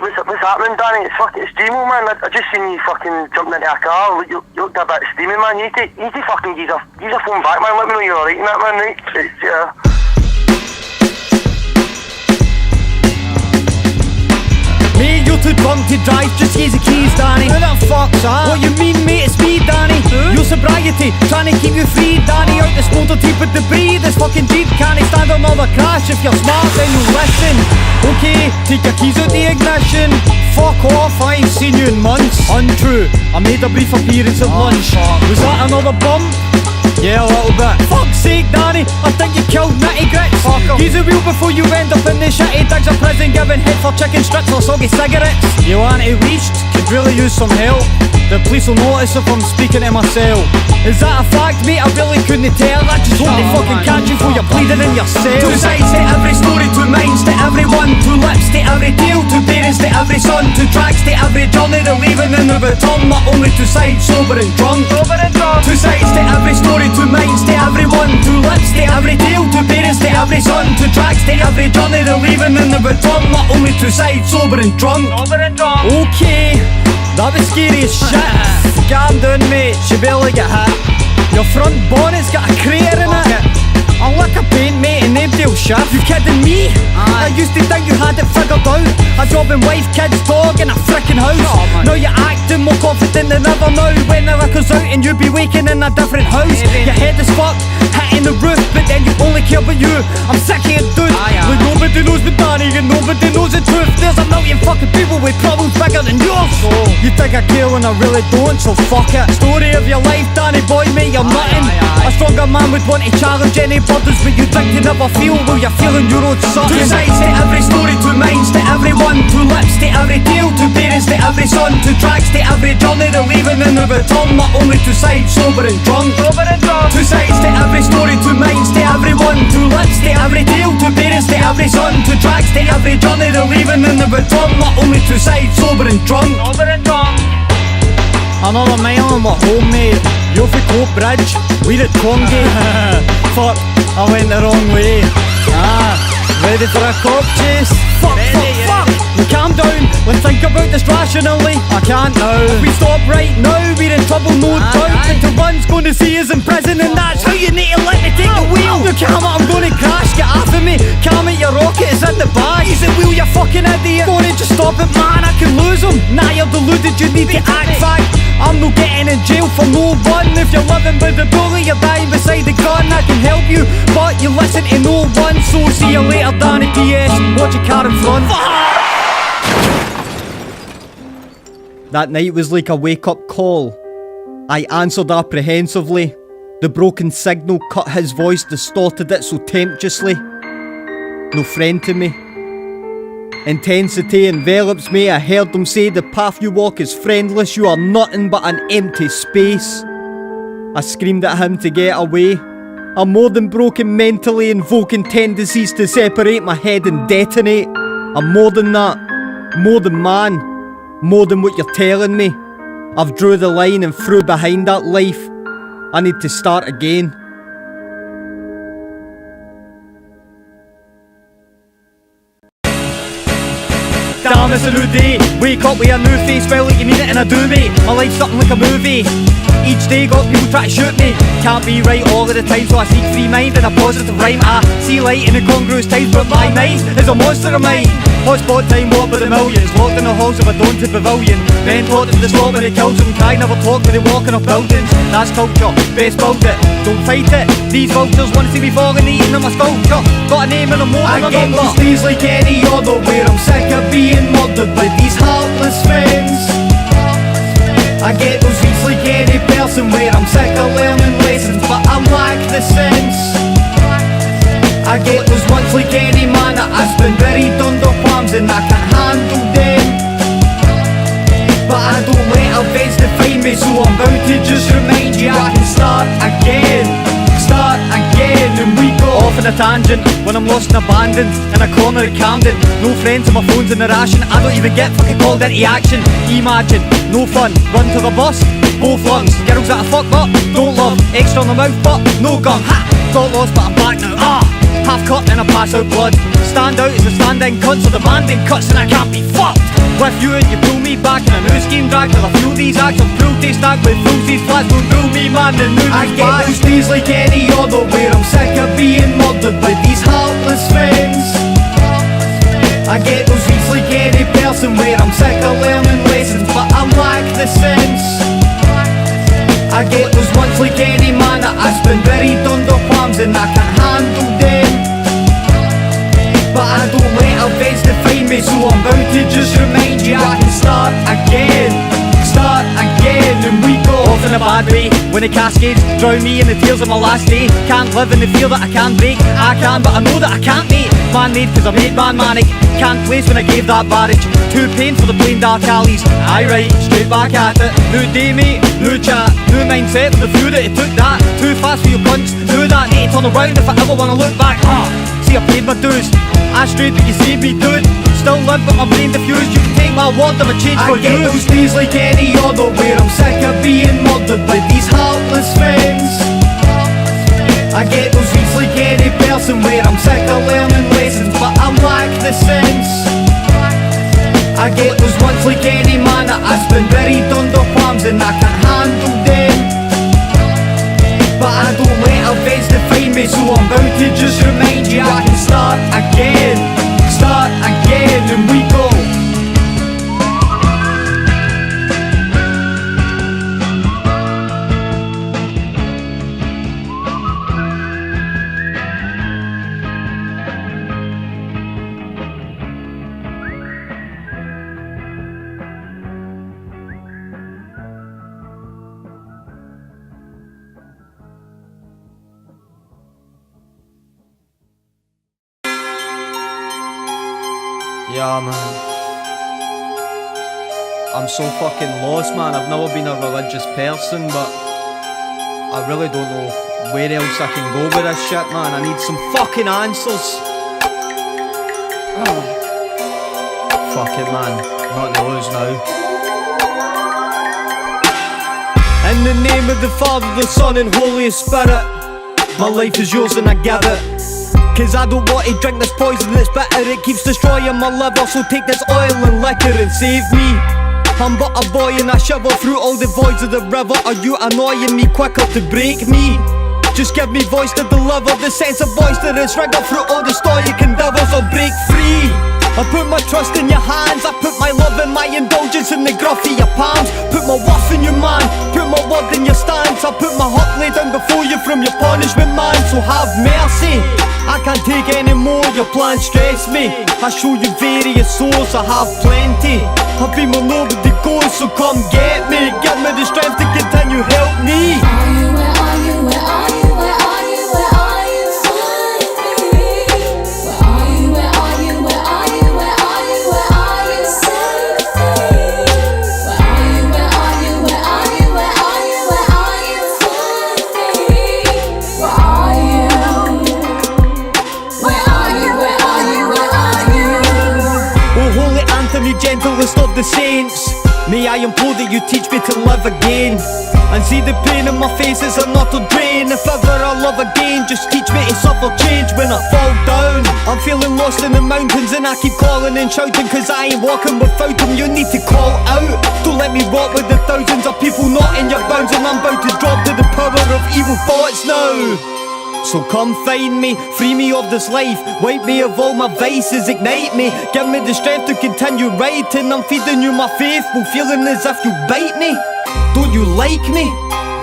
What's happening, Danny? It's Demo, man. I just seen you fucking jumping into a car. You looked a bit steamy, man. You need to fucking use a phone back, man. Let me know you're alright in that, man, right? It's,
Mate, you're too drunk to drive, just use the keys, Danny. Who the fuck's that? What you mean, mate, it's me, Danny. Your sobriety, trying to keep you free, Danny. Out this motor deep with debris, this fucking Jeep can't stand another crash. If you're smart, then you listen. Okay, take your keys out the ignition. Fuck off, I ain't seen you in months. Untrue, I made a brief appearance at lunch. Was that another bump? Yeah, a little bit. Fuck's sake, Danny, I think you killed Nitty Grits. Use a wheel before you end up in the shitty digs of prison, giving head for chicken strips or soggy cigarettes. You anti-leashed, could really use some help. The police will notice if I'm speaking to myself. Is that a fact, mate? I really couldn't tell. I just hope they fucking catch you before you're bleeding in your cell. Two sides to every story, two minds to everyone, two lips to every tale, two parents to every son, two tracks to every journey, the leaving and the return. Not only two sides, sober and drunk. Two sides to every story, two minds to everyone, two lips to every tale, two parents to every son, two tracks to every journey, the leaving and the return. Not only two sides, sober and drunk. Okay, that was scary as shit. Calm down, mate, she barely got hit. Your front bonnet's got a crater in it. I lick a paint, mate, and nobody will shift. You kidding me? I used to think you had it figured out. A job and wife, kids, dog, and a frickin' house. Now you're acting more confident than ever now. When the liquor's out and you be waking in a different house. Your head is fucked, hitting the roof, but then you only care about you. I'm sick of it, dude. Like nobody knows but Danny, and nobody knows the truth. There's a million fucking people with problems bigger than yours. You think I care when I really don't, so fuck it. Story of your life, Danny boy, mate, you're nothing. A stronger man would want to challenge any brothers, but you think you never feel while you're feeling your own sucking. Two sides to every story, two minds to everyone, two lips to every tale, two parents to every son, two tracks to every journey, the leaving and the return. Not only two sides, sober and drunk. Two sides to every story, two minds to everyone, two lips to every tale, two parents to every son, two tracks to every journey, the leaving and the return. Not only two sides, sober and drunk. Another mile and we're home, mate. You're for Court Bridge, we're at Congate. Fuck, I went the wrong way. Ready for a cop chase? Fuck, fuck, fuck! Calm down, let's think about this rationally. I can't now. If we stop right now, we're in trouble, no doubt. Winter Run's gonna see us in prison, and that's how you need to let me take the wheel. You calm it, I'm gonna crash, get off of me. Calm it, your rocket is in the bag. He's the wheel, you fucking idiot. Gonna just stop it, man, I can lose him. Nah, you're deluded, you need to act fact. I'm not getting in jail for no one. If you're living with the bully, you're dying beside the gun. I can help you, but you listen to no one. So see you later, Danny PS. Watch your car in front. That night was like a wake-up call. I answered apprehensively. The broken signal cut his voice, distorted it so temptuously. No friend to me. Intensity envelops me. I heard them say the path you walk is friendless. You are nothing but an empty space. I screamed at him to get away. I'm more than broken mentally, invoking tendencies to separate my head and detonate. I'm more than that. More than man. More than what you're telling me. I've drew the line and through behind that life. I need to start again. Damn, it's a new day. Wake up with a new face, felt like you mean it and I do, mate. My life's something like a movie. Each day got people try to shoot me. Can't be right all of the time, so I seek free mind and a positive rhyme. I see light in incongruous times, but my mind is a monster of mine. Hotspot time, walk with the millions. Locked in the halls of a daunted pavilion. Men taught them to stop when they killed them. Cry never talk when they walking off buildings. That's culture, best build it, don't fight it. These vultures want to see me falling, eating on my sculpture. Got a name and I'm more than a number. I get those days like any other, where I'm sick of being murdered by these heartless friends. I get those weeks like any person, where I'm sick of learning lessons, but I lack the sense. I get those months like any man that has been buried under palms and I can't handle them. But I don't let events define me, so I'm bound to just remind you I can start again. Start again, and we go off on a tangent when I'm lost and abandoned in a corner of Camden. No friends and my phone's in the ration. I don't even get fucking called into action. Imagine, no fun, run to the bus, both lungs. Girls that I fuck up, don't love. Extra on the mouth but no gum. Ha! Got lost but I'm back now. Half cut and I pass out blood. Stand out as a standing cunt, so demanding cuts and I can't be fucked. With you and you pull me back in a new scheme drag. Till I feel these acts of cruelty stack with fools. These flats don't rule me, man, the news I get back. Those days like any other, where I'm sick of being murdered by these heartless friends. I get those weeks like any person, where I'm sick of learning lessons, but I lack the sense. I get those months like any man that has been buried under palms and I can't handle them. But I don't let events define me, so I'm bound to just remind you I can start again. Start again, and we go off in a bad way. When the cascades drown me in the tears of my last day. Can't live in the fear that I can't break. I can, but I know that I can't, mate. Man-made cause I made man manic. Can't place when I gave that barrage. Too pain for the plain dark alleys. I right, straight back at it. New day, mate, new chat, new mindset for the few that it took that. Too fast for your cunts, do that. Need to turn around if I ever wanna look back. See, I paid my dues. I strayed but you see me do it. Still live but my brain diffused. You can take my word of a change for you. I get those days like any other, where I'm sick of being murdered by these heartless friends. I get those weeks like any person, where I'm sick of learning lessons, but I lack the sense. I get those months like any man that has been buried under palms and I can't handle them. But I don't let events define me, so I'm bound to just remind you I can start again. Start again, and we go. Yeah, man. I'm so fucking lost, man. I've never been a religious person, but I really don't know where else I can go with this shit, man. I need some fucking answers. Oh. Fuck it, man. Not those now. In the name of the Father, the Son, and Holy Spirit, my life is yours and I give it. Cause I don't want to drink this poison that's bitter. It keeps destroying my liver. So take this oil and liquor and save me. I'm but a boy and I shiver through all the voids of the river. Are you annoying me quicker to break me? Just give me voice to deliver the sense of voice that is rigor through all the stoic endeavours. I'll break free. I put my trust in your hands. I put my love and my indulgence in the gruff of your palms. Put my worth in your man. Put my word in your stance. I put my heart laid down before you from your punishment, man. So have mercy. I can't take any more. Your plans stress me. I show you various souls. I have plenty. I've been where nobody goes, so come get me. Give me the strength to continue. Help me.
Where are you? Where are you? Where are you? Where are you? Find me. Where are you? Where are you? Where are you? Where are you? Save me. Where are you? Where are you? Where are you? Where are you? Where are you? Find me. Where are you? Where are you? Where are you? Where are you?
Oh, holy Anthony, gentlest of the saints, may I implore that you teach me to live again and see the pain in my face as an utter drain. If ever I love again, just teach me to suffer change when I fall down. I'm feeling lost in the mountains and I keep calling and shouting, cause I ain't walking without them. You need to call out. Don't let me walk with the thousands of people not in your bounds, and I'm about to drop to the power of evil thoughts now. So come find me, free me of this life, wipe me of all my vices, ignite me, give me the strength to continue writing. I'm feeding you my faithful, feeling as if you bite me. Don't you like me?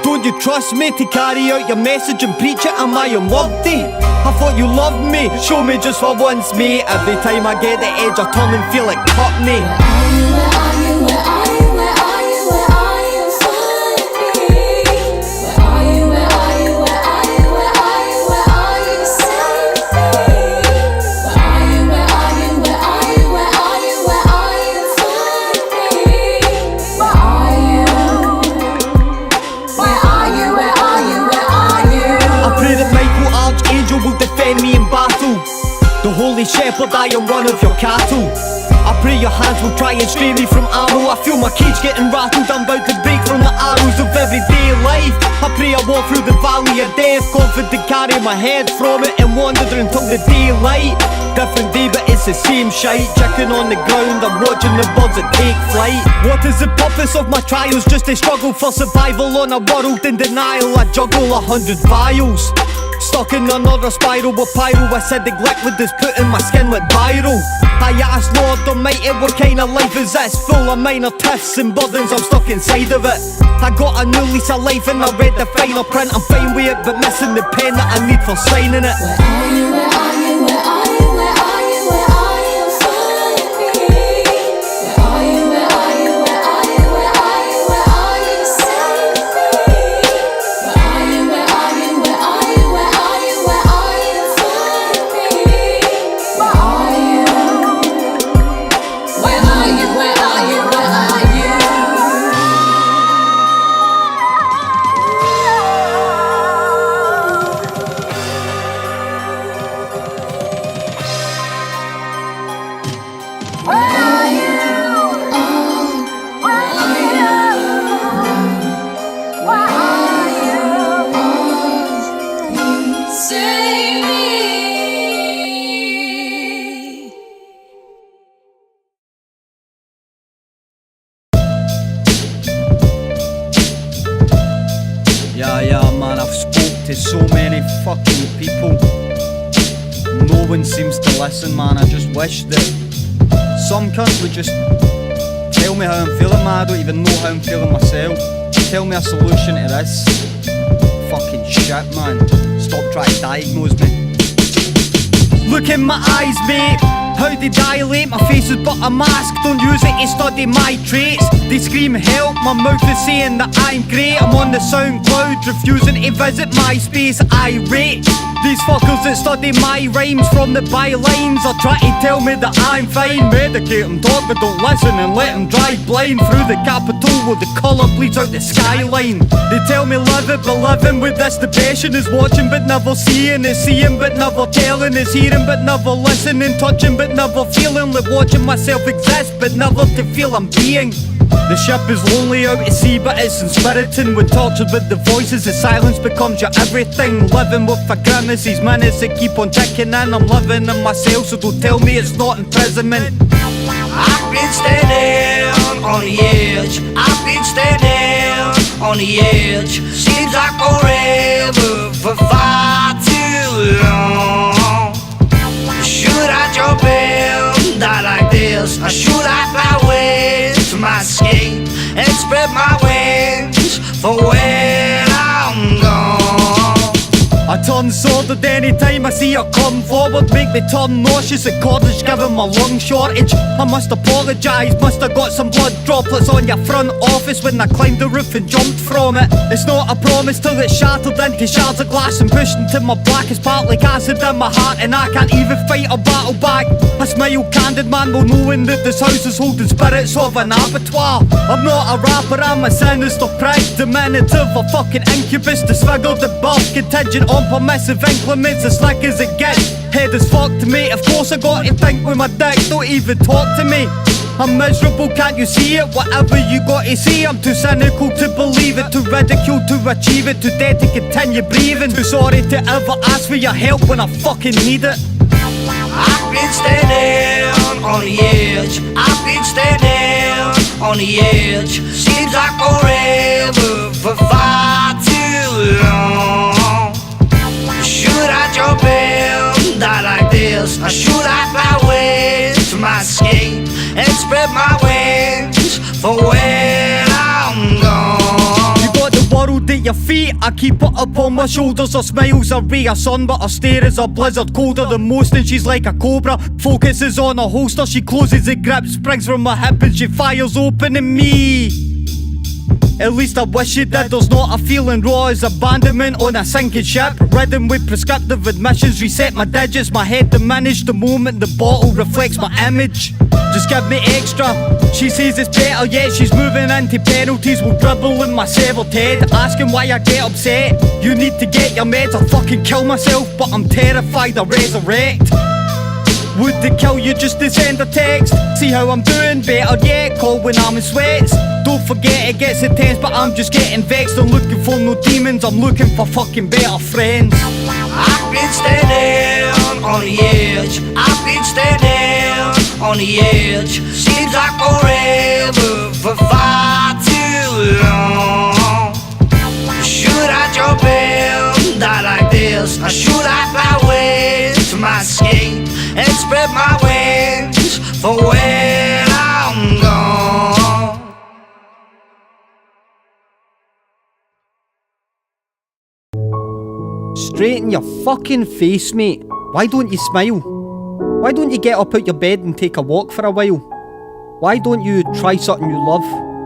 Don't you trust me to carry out your message and preach it? Am I unworthy? I thought you loved me, show me just for once, mate. Every time I get the edge I turn and feel like Putney.
Where are you? Where are you? Where are you? Where are you? Where are you? Find me. Where are you? Where are you? Where are you? Where are you? Where are you? Save me. Where are you? Where are you? Where are you? Where are you? Where are you? Find me. Where are you? Where are you? Where are you? Where are you?
I pray that Michael Archangel will defend me in battle. The holy shepherd, I am one of your cattle. I pray your hands will try and stray me from arrow. I feel my cage getting rattled. I'm about to break from the arrows of everyday life. I pray I walk through the valley of death, confident carry my head from it and wander until the daylight. Different day but it's the same shite. Chicken on the ground, I'm watching the birds that take flight. What is the purpose of my trials? Just a struggle for survival on a world in denial. I juggle 100 vials, stuck in another spiral with pyro. Acidic liquid is putting my skin like viral. I asked Lord Almighty, what kind of life is this? Full of minor tests and burdens, I'm stuck inside of it. I got a new lease of life and I read the finer print. I'm fine with it but missing the pen that I need for signing it.
Where are you? Where are you? Where are you? Where are you? Where are you? Find me. Where are you? Where are you? Where are you? Where are you? Where are you? Save me. Where are you? Where are you? Where are you? Where are you? Where are you? Find me. Where are you? Where are you? Where are you? Where are you? Save me.
Yeah, man, I've spoke to so many fucking people. No one seems to listen, man. I just wish that some cunt would just tell me how I'm feeling, man. I don't even know how I'm feeling myself. Tell me a solution to this fucking shit, man. Stop trying to diagnose me. Look in my eyes, mate. How they dilate, my face is but a mask. Don't use it to study my traits. They scream help, my mouth is saying that I'm great. I'm on the SoundCloud, refusing to visit MySpace, irate. These fuckers that study my rhymes from the bylines are trying to tell me that I'm fine. Medicate them, talk but don't listen, and let them drive blind through the capital where the colour bleeds out the skyline. They tell me live it, but living with this depression is watching but never seeing, is seeing but never telling, is hearing but never listening, touching but never feeling, like watching myself exist but never to feel I'm being. The ship is lonely out at sea, but it's inspiriting. When tortured with the voices, the silence becomes your everything. Living with a grimace, these minutes that keep on ticking in. I'm living in myself, so don't tell me it's not imprisonment.
I've been standing on the edge. I've been standing on the edge. Seems like forever for far too long. Should I jump in, die like this? Or should I fly away to my escape and spread my wings for when I'm gone?
I turn sordid anytime I see her come forward. Make me turn nauseous at cordage, giving my lung shortage. I must apologise, must have got some blood droplets on your front office when I climbed the roof and jumped from it. It's not a promise till it's shattered into shards of glass and pushed into my blackest part like acid in my heart, and I can't even fight a battle back. I smile candid, man, well knowing that this house is holding spirits of an abattoir. I'm not a rapper, I'm a sinister prick, diminutive, a fucking incubus, disfigured at birth, contingent on permissive increments, as slick as it gets. Head is fucked, mate, of course I got to think with my dick, don't even talk to me. I'm miserable, can't you see it? Whatever you got to see, I'm too cynical to believe it, too ridicule to achieve it, too dead to continue breathing, too sorry to ever ask for your help when I fucking need it.
I've been standing on the edge. I've been standing on the edge. Seems like forever for far too long. Should I jump in, die like this? Or should I fly away to my escape and spread my wings for when I'm gone?
You got the world at your feet, I keep it up on my shoulders. Her smile's a ray of sun, but her stare is a blizzard colder than most, and she's like a cobra. Focuses on her holster, she closes the grip, springs from my hip and she fires open at me. At least I wish you did. There's not a feeling raw as abandonment on a sinking ship. Ridden with prescriptive admissions, reset my digits, my head diminished the moment the bottle reflects my image. Just give me extra. She says it's better, yet she's moving into penalties. Will dribble in my severed head, asking why I get upset. You need to get your meds, I'll fucking kill myself, but I'm terrified I'll resurrect. Would it kill you just to send a text? See how I'm doing, better yet, call when I'm in sweats. Don't forget it gets intense, but I'm just getting vexed. I'm looking for no demons, I'm looking for fucking better friends.
I've been standing on the edge. I've been standing on the edge. Seems like forever for far too long. Should I jump in, die like this? Or should I fly away to my escape and spread my wings for when I'm gone?
Straighten your fucking face, mate. Why don't you smile? Why don't you get up out your bed and take a walk for a while? Why don't you try something you love?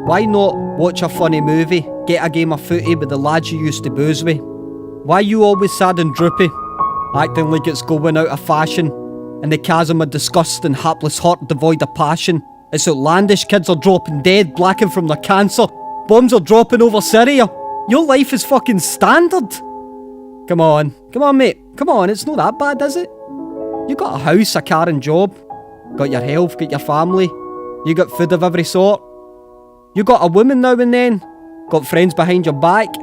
Why not watch a funny movie, get a game of footy with the lads you used to booze with? Why you always sad and droopy, acting like it's going out of fashion, and the chasm of disgust and hapless heart devoid of passion? It's outlandish, kids are dropping dead, blacking from their cancer, bombs are dropping over Syria. Your life is fucking standard. Come on mate, come on, it's not that bad, is it? You got a house, a car and job, got your health, got your family, you got food of every sort, you got a woman now and then, got friends behind your back.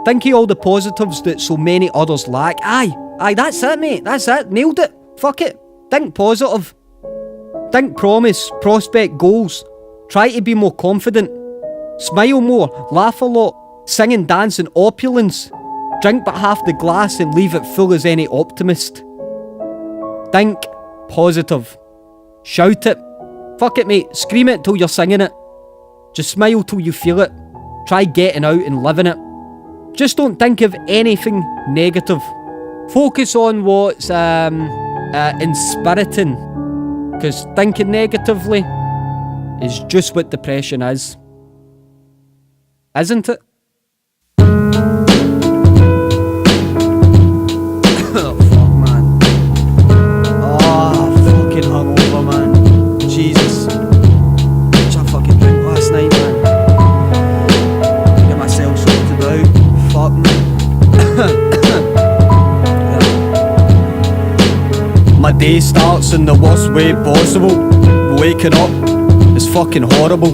Think of all the positives that so many others lack. Aye, that's it mate, that's it, nailed it, fuck it. Think positive, think promise, prospect, goals, try to be more confident, smile more, laugh a lot, sing and dance in opulence, drink but half the glass and leave it full as any optimist. Think positive, shout it, fuck it mate, scream it till you're singing it, just smile till you feel it, try getting out and living it. Just don't think of anything negative, focus on what's inspiriting, because thinking negatively is just what depression is, isn't it? Oh fuck man, fucking hungover man, Jesus, such a fucking drink last night man, get myself sorted out, fuck man. My day starts in the worst way possible. Waking up is fucking horrible.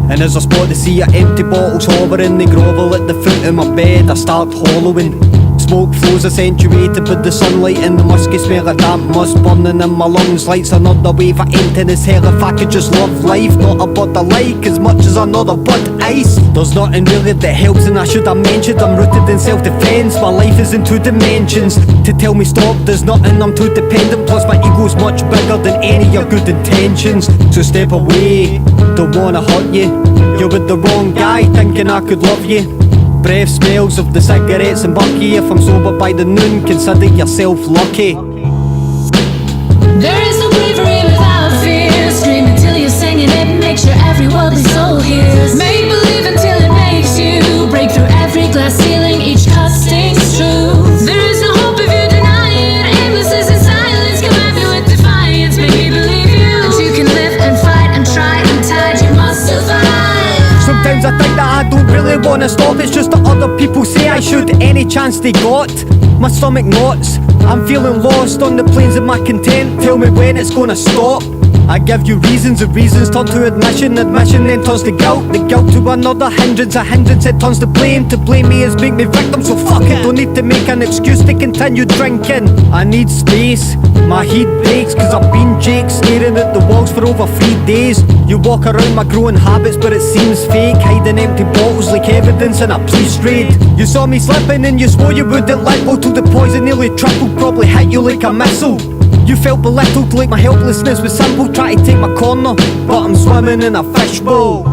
And as I spot the sea of empty bottles hovering, they grovel at the foot of my bed, I start hollowing. Smoke flows accentuated by the sunlight, and the musky smell of damp must burning in my lungs. Lights another wave of emptiness. Hell, if I could just love life, not a bud I like as much as another bud ice. There's nothing really that helps, and I should have mentioned I'm rooted in self-defense. My life is in two dimensions. To tell me stop, there's nothing, I'm too dependent. Plus my ego's much bigger than any of your good intentions. So step away, don't wanna hurt you. You're with the wrong guy, thinking I could love you. Breath smells of the cigarettes and Bucky. If I'm sober by the noon, consider yourself lucky.
There is no bravery without fear. Scream until you're singing it, make sure every word is so hears. Make believe until it makes you break through every glass ceiling, each cut stings true. There is no hope if you deny it. Aimlessness and silence come at me with defiance. Make me believe you that you can live and fight and try untied, you must survive.
Sometimes I think that I don't really wanna stop. It's just that other people say I should any chance they got. My stomach knots, I'm feeling lost on the plains of my content. Tell me when it's gonna stop. I give you reasons, and reasons turn to admission. Admission then turns to guilt, the guilt to another hindrance. A hindrance it turns to blame. To blame me is make me victim, so fuck it. Don't need to make an excuse to continue drinking. I need space, my heat breaks, cause I've been Jake staring at the walls for over 3 days. You walk around my growing habits but it seems fake, hiding empty bottles like evidence in a police raid. You saw me slipping and you swore you wouldn't let go, till the poison nearly tripled, probably hit you like a missile. You felt belittled like my helplessness was simple. Try to take my corner, but I'm swimming in a fishbowl.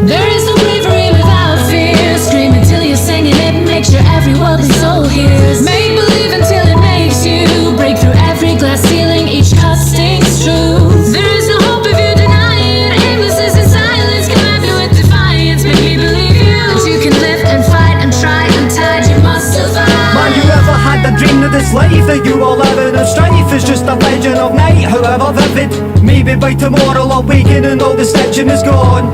There is no bravery without fear. Scream until you're singing it, make sure every word is so hears. Make believe until it makes you break through every glass ceiling, each cut stings true. There is no hope if you deny it. Aimlessness and silence come at me with defiance. Make me believe you that you can live and fight and try untied, you must survive.
Man, you ever had a dream of this life that you are living in strife? It's just a legend of night, however vivid. Maybe by tomorrow I'll waken and all the stitching is gone.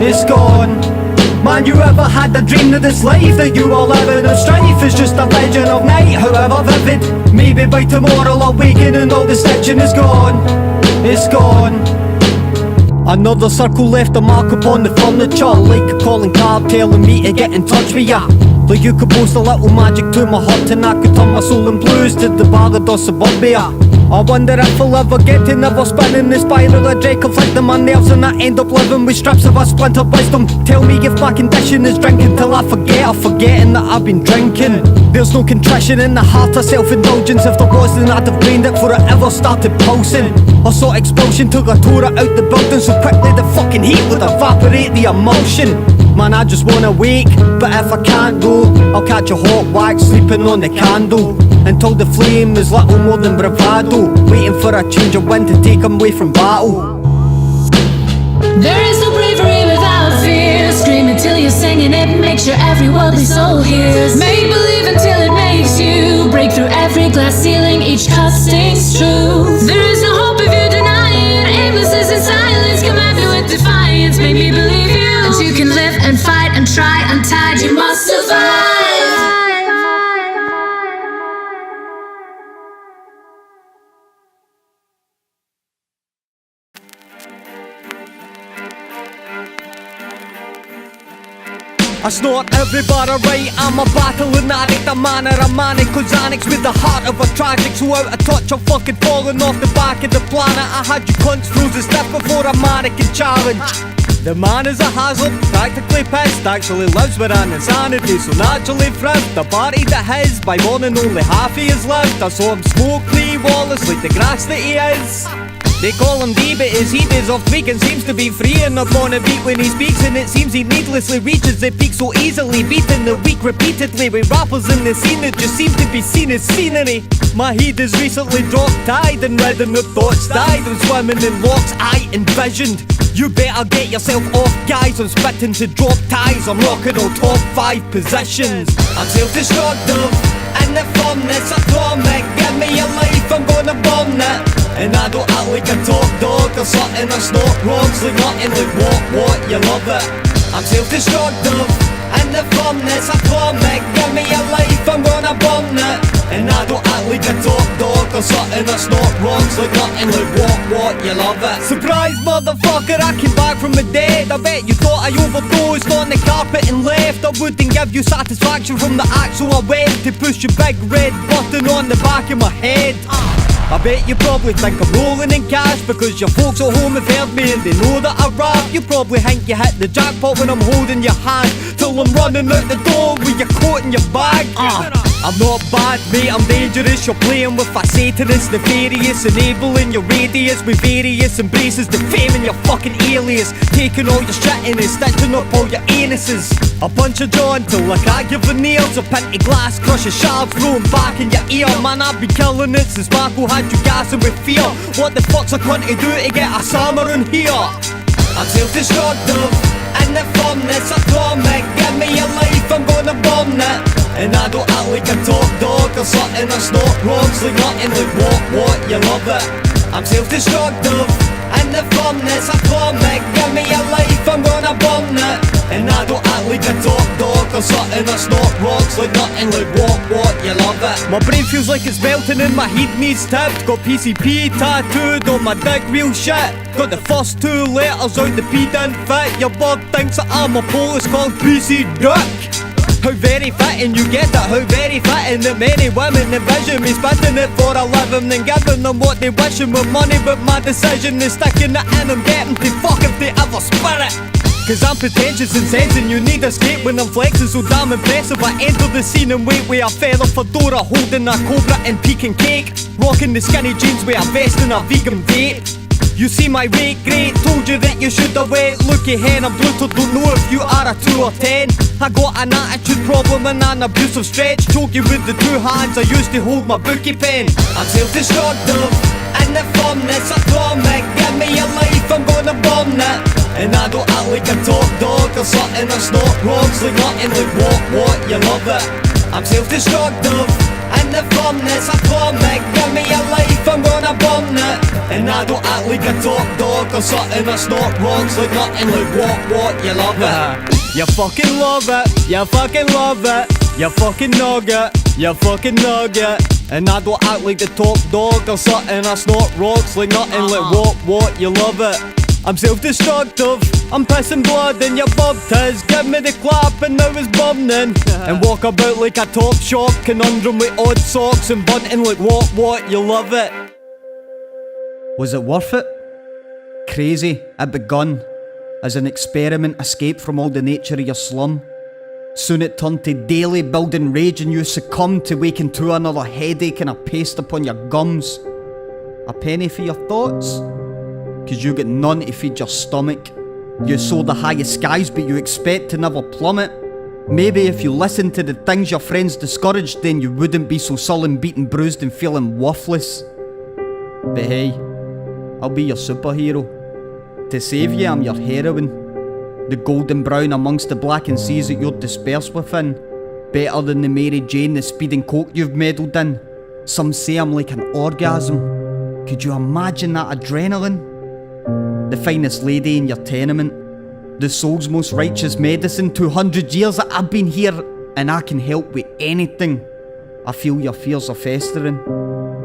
It's gone. Man, you ever had a dream of this life that you are living in strife? It's just a legend of night, however vivid. Maybe by tomorrow I'll waken and all the stitching is gone. It's gone. Another circle left a mark upon the furniture, like a calling card telling me to get in touch with ya. Like you could post a little magic to my heart and I could turn my soul and blues to the Ballad or Suburbia. I wonder if I'll ever get to never spin in the spiral of dread, conflicting my nerves, and I end up living with strips of a splintered wisdom. Tell me if my condition is drinking till I forget, or forgetting that I've been drinking. There's no contrition in the heart of self-indulgence. If there was, then I'd have drained it before it ever started pulsing. I saw explosion till I tore it out the building so quickly the fucking heat would evaporate the emotion. Man, I just wanna wake, but if I can't go, I'll catch a hot wax sleeping on the candle, until the flame is little more than bravado, waiting for a change of wind to take them away from battle.
There is no bravery without fear. Scream until you're singing it, make sure every word is so hears. Make believe until it makes you break through every glass ceiling, each cut stings true. There is no hope if you deny it. Aimlessness and silence come at me with defiance. Make me believe you that you can live and fight and try untied, you must survive.
I snort every bar I write, I'm a battling addict, a man or a manic Ozanics with the heart of a tragic. So out of touch, I'm fucking falling off the back of the planet. I had you cunts frozen stiff before a mannequin challenge. The man is a hazard, practically pissed, actually lives with an insanity, so naturally thrift. The party to his, by morning only half he is lived. I saw him smoke Lee Wallace like the grass that he is. They call him D, but his heat is off tweak and seems to be freeing up on a beat when he speaks, and it seems he needlessly reaches the peak so easily, beating the weak repeatedly with rappers in the scene that just seem to be seen as scenery. My heat has recently dropped tide and ridden the thoughts died and swimming in locks I envisioned. You better get yourself off, guys, I'm spitting to drop ties, I'm rocking all top 5 positions. I'm self-destructive and the furnace I torment. Give me your life, I'm gonna burn it. And I don't act like a top dog or something, I snort rocks like nothing, like what, you love it. I'm self-destructive and the funness. I comic, give me a life, I'm gonna burn it. And I don't act like a top dog or something that's not wrong. It's like nothing like what, you love it. Surprise motherfucker, I came back from the dead. I bet you thought I overdosed on the carpet and left. I wouldn't give you satisfaction from the act, so I went to push your big red button on the back of my head. I bet you probably think I'm rolling in cash because your folks at home have heard me and they know that I rap. You probably think you hit the jackpot when I'm holding your hand till I'm running out the door with your coat and your bag. I'm not bad, mate, I'm dangerous. You're playing with a satanist, nefarious, enabling your radius with various embraces, defaming your fucking alias, taking all your shit in and stitching up all your anuses. I punch a jaw until I can't give the nails. A pinty glass, crush a shards, thrown back in your ear. Man, I've been killing it since Marco had you gassing with fear. What the fuck's I going to do to get a summer in here? I'm self-destructive, and the funness I comic. Give me a life, I'm gonna burn it. And I don't act like a top dog or something that's not wrong. It's like nothing like what, you love it. I'm self-destructive, and the funness I comic. Give me a life, I'm gonna burn it. And I don't act like a top dog or something that's not wrong. It's like nothing like what, you love it. My brain feels like it's melting and my heat needs tipped. Got PCP tattooed on my dick, real shit. Got the first two letters out, the P didn't fit. Your bird thinks that I'm a Polish called PC Dick. How very fitting, you get that, how very fitting that many women envision me spitting it for a living and giving them what they wishing with money. But my decision is sticking it in and getting to fuck if they ever spit it. Cause I'm pretentious and sensing you need escape when I'm flexing so damn impressive. I enter the scene and wait with a feather fedora, holding a cobra and pecan cake, rocking the skinny jeans with a vest and a vegan date. You see my rate great, told you that you should have wait. Looky hen, I'm brutal, don't know if you are a 2 or 10. I got an attitude problem and an abusive stretch. Choke you with the 2 hands I used to hold my bookie pen. I'm self-destructive, and the funness I comic. Give me a life, I'm gonna burn it. And I don't act like a top dog or something that's not wrong. It's like nothing like what, you love it. I'm self-destructive, and the funness I comic. Give me a life, I'm gonna burn it. And I don't act like a top dog or something that's not wrong. It's like nothing like what, you love it. You fucking love it, you fucking love it. You fucking nugget, you fucking nugget. And I don't act like the top dog or something that's not wrong. It's like nothing like what, you love it. I'm self-destructive, I'm pissing blood in your bub tiz. Give me the clap and now it's burning. And walk about like a top shop conundrum with odd socks and bunting like what, you love it. Was it worth it? Crazy, it begun as an experiment escape from all the nature of your slum. Soon it turned to daily building rage and you succumbed to waking to another headache and a paste upon your gums. A penny for your thoughts? Cause you get none to feed your stomach. You soar the highest skies but you expect to never plummet. Maybe if you listened to the things your friends discouraged, then you wouldn't be so sullen, beaten, bruised and feeling worthless. But hey, I'll be your superhero. To save you, I'm your heroine. The golden brown amongst the blackened seas that you're dispersed within. Better than the Mary Jane, the speed and coke you've meddled in. Some say I'm like an orgasm. Could you imagine that adrenaline? The finest lady in your tenement. The soul's most righteous medicine. 200 years that I've been here and I can help with anything. I feel your fears are festering.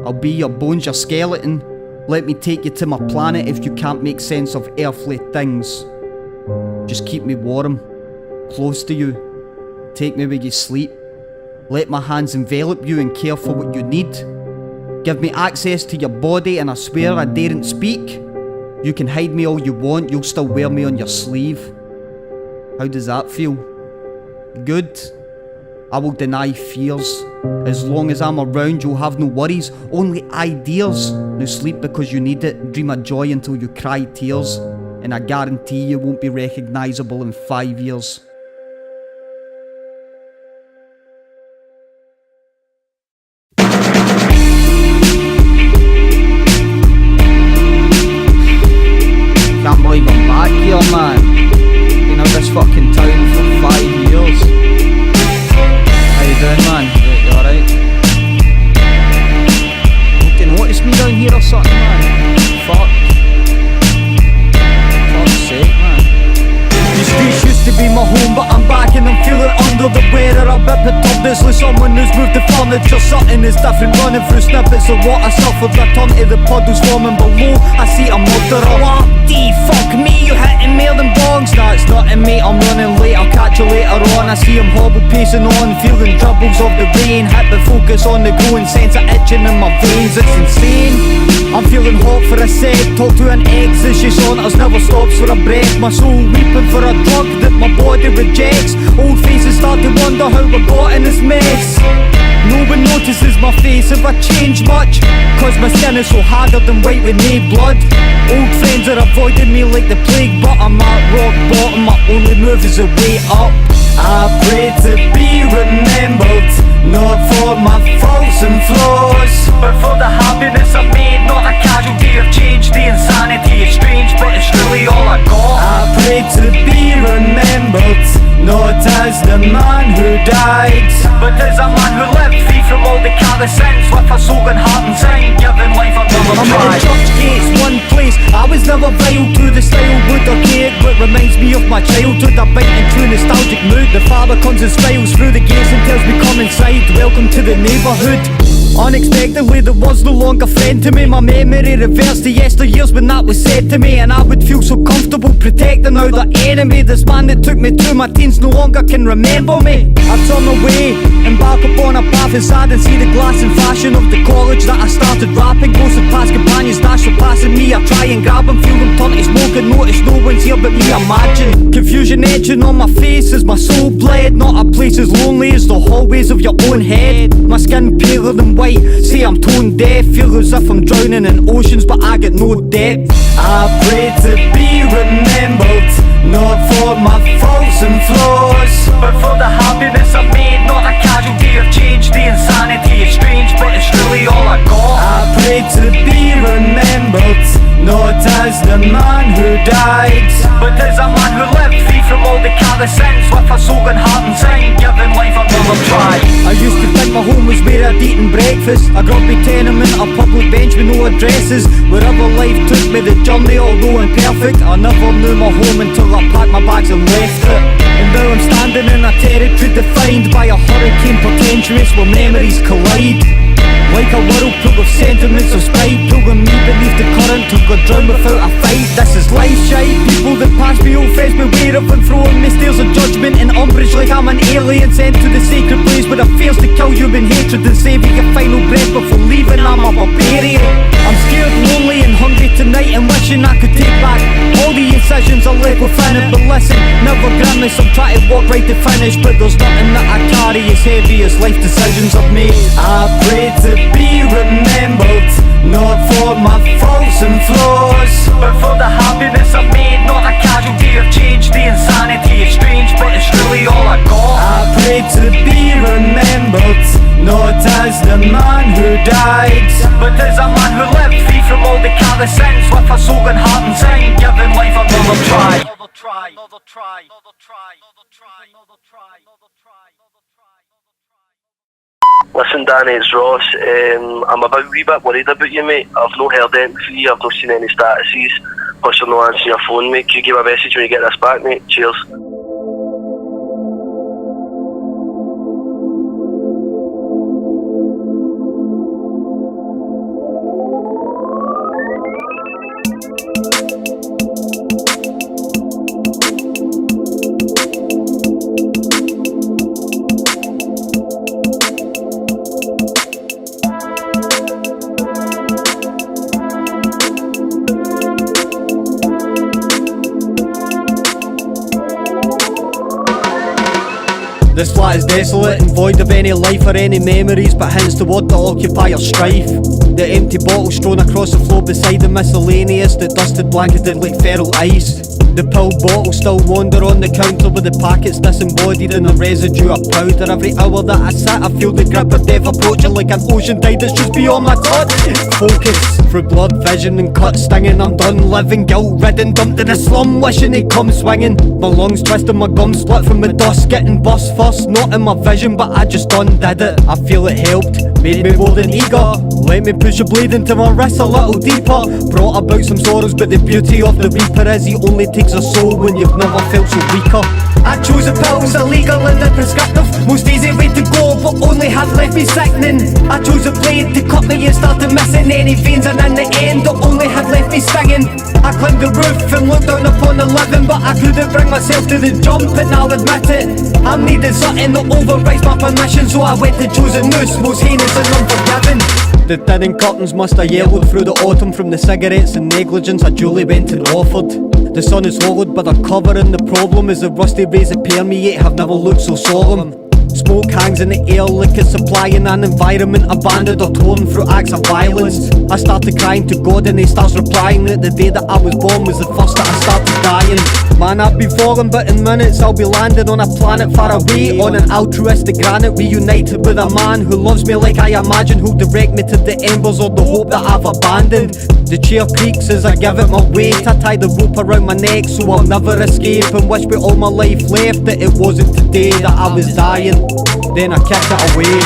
I'll be your bones, your skeleton. Let me take you to my planet if you can't make sense of earthly things. Just keep me warm, close to you. Take me where you sleep. Let my hands envelop you and care for what you need. Give me access to your body and I swear I daren't speak. You can hide me all you want, you'll still wear me on your sleeve. How does that feel? Good. I will deny fears. As long as I'm around, you'll have no worries, only ideas. Now sleep because you need it, dream of joy until you cry tears. And I guarantee you won't be recognisable in 5 years. Can't believe I'm back here, man. Been out this fucking town for 5 years. How you doing, man? You alright? Don't you notice me down here or something, man? Fuck. Fuck's sake, man. These streets used to be my home someone who's moved the furniture. Something is different, running through snippets of what I suffered. I turn to the puddles forming below, I see a murderer. What the fuck me, you hitting more than bongs? Nah, it's nothing mate, I'm running late, I'll catch you later on. I see him hobble pacing on, feeling dribbles of the rain. Hit the focus on the growing sense of itching in my veins, it's insane. I'm feeling hot for a sec, talk to an ex as she saunters, never stops for a breath. My soul weeping for a drug that my body rejects. Old faces start to wonder how we got in this mess. No one notices my face, have I changed much? Cause my skin is so harder than white with no blood. Old friends are avoiding me like the plague, but I'm at rock bottom, my only move is a way up. I pray to be remembered, not for my faults and flaws, but for the happiness I made, not a casualty of change. The insanity is strange, but it's really all I got. I pray to be remembered, not as the man who died, but as a man who lived free from all the callous sins, with a soul and heart and sing, giving life another try. I'm in the church gates, one place I was never vile to the style, wood archaic, but reminds me of my childhood. I bite into a nostalgic mood. The father comes and smiles through the gates and tells me come inside, welcome to the neighbourhood. Unexpectedly there was no longer friend to me. My memory reversed to yesteryears when that was said to me, and I would feel so comfortable protecting now the enemy. This man that took me to my teens no longer can remember me. I turn away, embark upon a path inside and see the glass and fashion of the college that I started rapping. Ghosts of past companions dash surpassing me. I try and grab them, feel them turn to smoke and notice no one's here but me. Imagine confusion etching on my face as my soul bled. Not a place as lonely as the hallways of your own head. My skin paler than white, say I'm tone deaf, feel as if I'm drowning in oceans but I get no depth. I pray to be remembered, not for my faults and flaws, but for the happiness I made, not a casualty of change. The insanity is strange, but it's really all I got. I pray to be remembered, not as the man who died, but as a man who lived free from all the callous sins, with a soul and heart and sing, giving life another try. I used to think my home was where I'd eaten breakfast, a grumpy tenement, a public bench with no addresses. Wherever life took me, the journey, although imperfect, I never knew my home until I packed my bags and left it. And now I'm standing in a territory defined by a hurricane portentous where memories collide. Like a whirlpool of sentiments of spite, pulling me beneath the current till I drown without a fight. This is life shite. People that pass me, old friends beware of and throwing me stares of judgment and umbrage like I'm an alien sent to the sacred place where it fails to kill you in hatred and saving your final breath before leaving. I'm a barbarian. I'm scared, lonely and hungry tonight and wishing I could take back all the incisions I left within it. But listen, never grimace, I'm trying to walk right to finish, but there's nothing that I carry as heavy as life decisions I've made. I pray to be remembered, not for my faults and flaws, but for the happiness I made, not a casualty of change. The insanity is strange, but it's really all I got. I pray to be remembered, not as the man who died, but as a man who lived free from all the callous sins, with a soul and heart and sing, giving life another try. Another try, another try, another try, another try, another try, another try.
Listen Danny, it's Ross. I'm a wee bit worried about you mate. I've not heard anything from you, I've not seen any statuses, plus you're not answering your phone mate. Can you give a message when you get this back mate? Cheers.
This flat is desolate and void of any life or any memories, but hints toward the occupier's strife. The empty bottle strewn across the floor beside the miscellaneous, the dusted blanketed like feral ice. The pill bottles still wander on the counter with the packets disembodied in a residue of powder. Every hour that I sit I feel the grip of death approaching like an ocean tide that's just beyond my touch. Focus through blurred vision and cuts stinging, I'm done living, guilt ridden, dumped in a slum, wishing he'd come swinging. My lungs twisting, my gums split from the dust, getting bust first, not in my vision but I just undid it. I feel it helped, made me more than eager, let me push a blade into my wrist a little deeper. Brought about some sorrows but the beauty of the reaper is he only takes a soul when you've never felt so weaker. I chose the pills, illegal and the prescriptive. Most easy way to go, but only had left me sickening. I chose a blade to cut me and started missing any veins, and in the end it only had left me stinging. I climbed the roof and looked down upon the living, but I couldn't bring myself to the jump, and I'll admit it. I'm needing something that overrides my permission, so I went to choose a noose, most heinous and unforgiving. The thinning curtains must have yellowed through the autumn from the cigarettes and negligence I duly went and offered. The sun is hollowed by the cover, and the problem is the rusty rays that permeate have never looked so solemn. Smoke hangs in the air like it's supplying an environment abandoned or torn through acts of violence. I started crying to God and he starts replying that the day that I was born was the first that I started dying. Man, I've been falling, but in minutes I'll be landing on a planet far away, on an altruistic granite, reunited with a man who loves me like I imagine, who'll direct me to the embers of the hope that I've abandoned. The chair creaks as I give it my weight. I tie the rope around my neck so I'll never escape, and wish with all my life left that it wasn't today that I was dying. Then I kicked it away.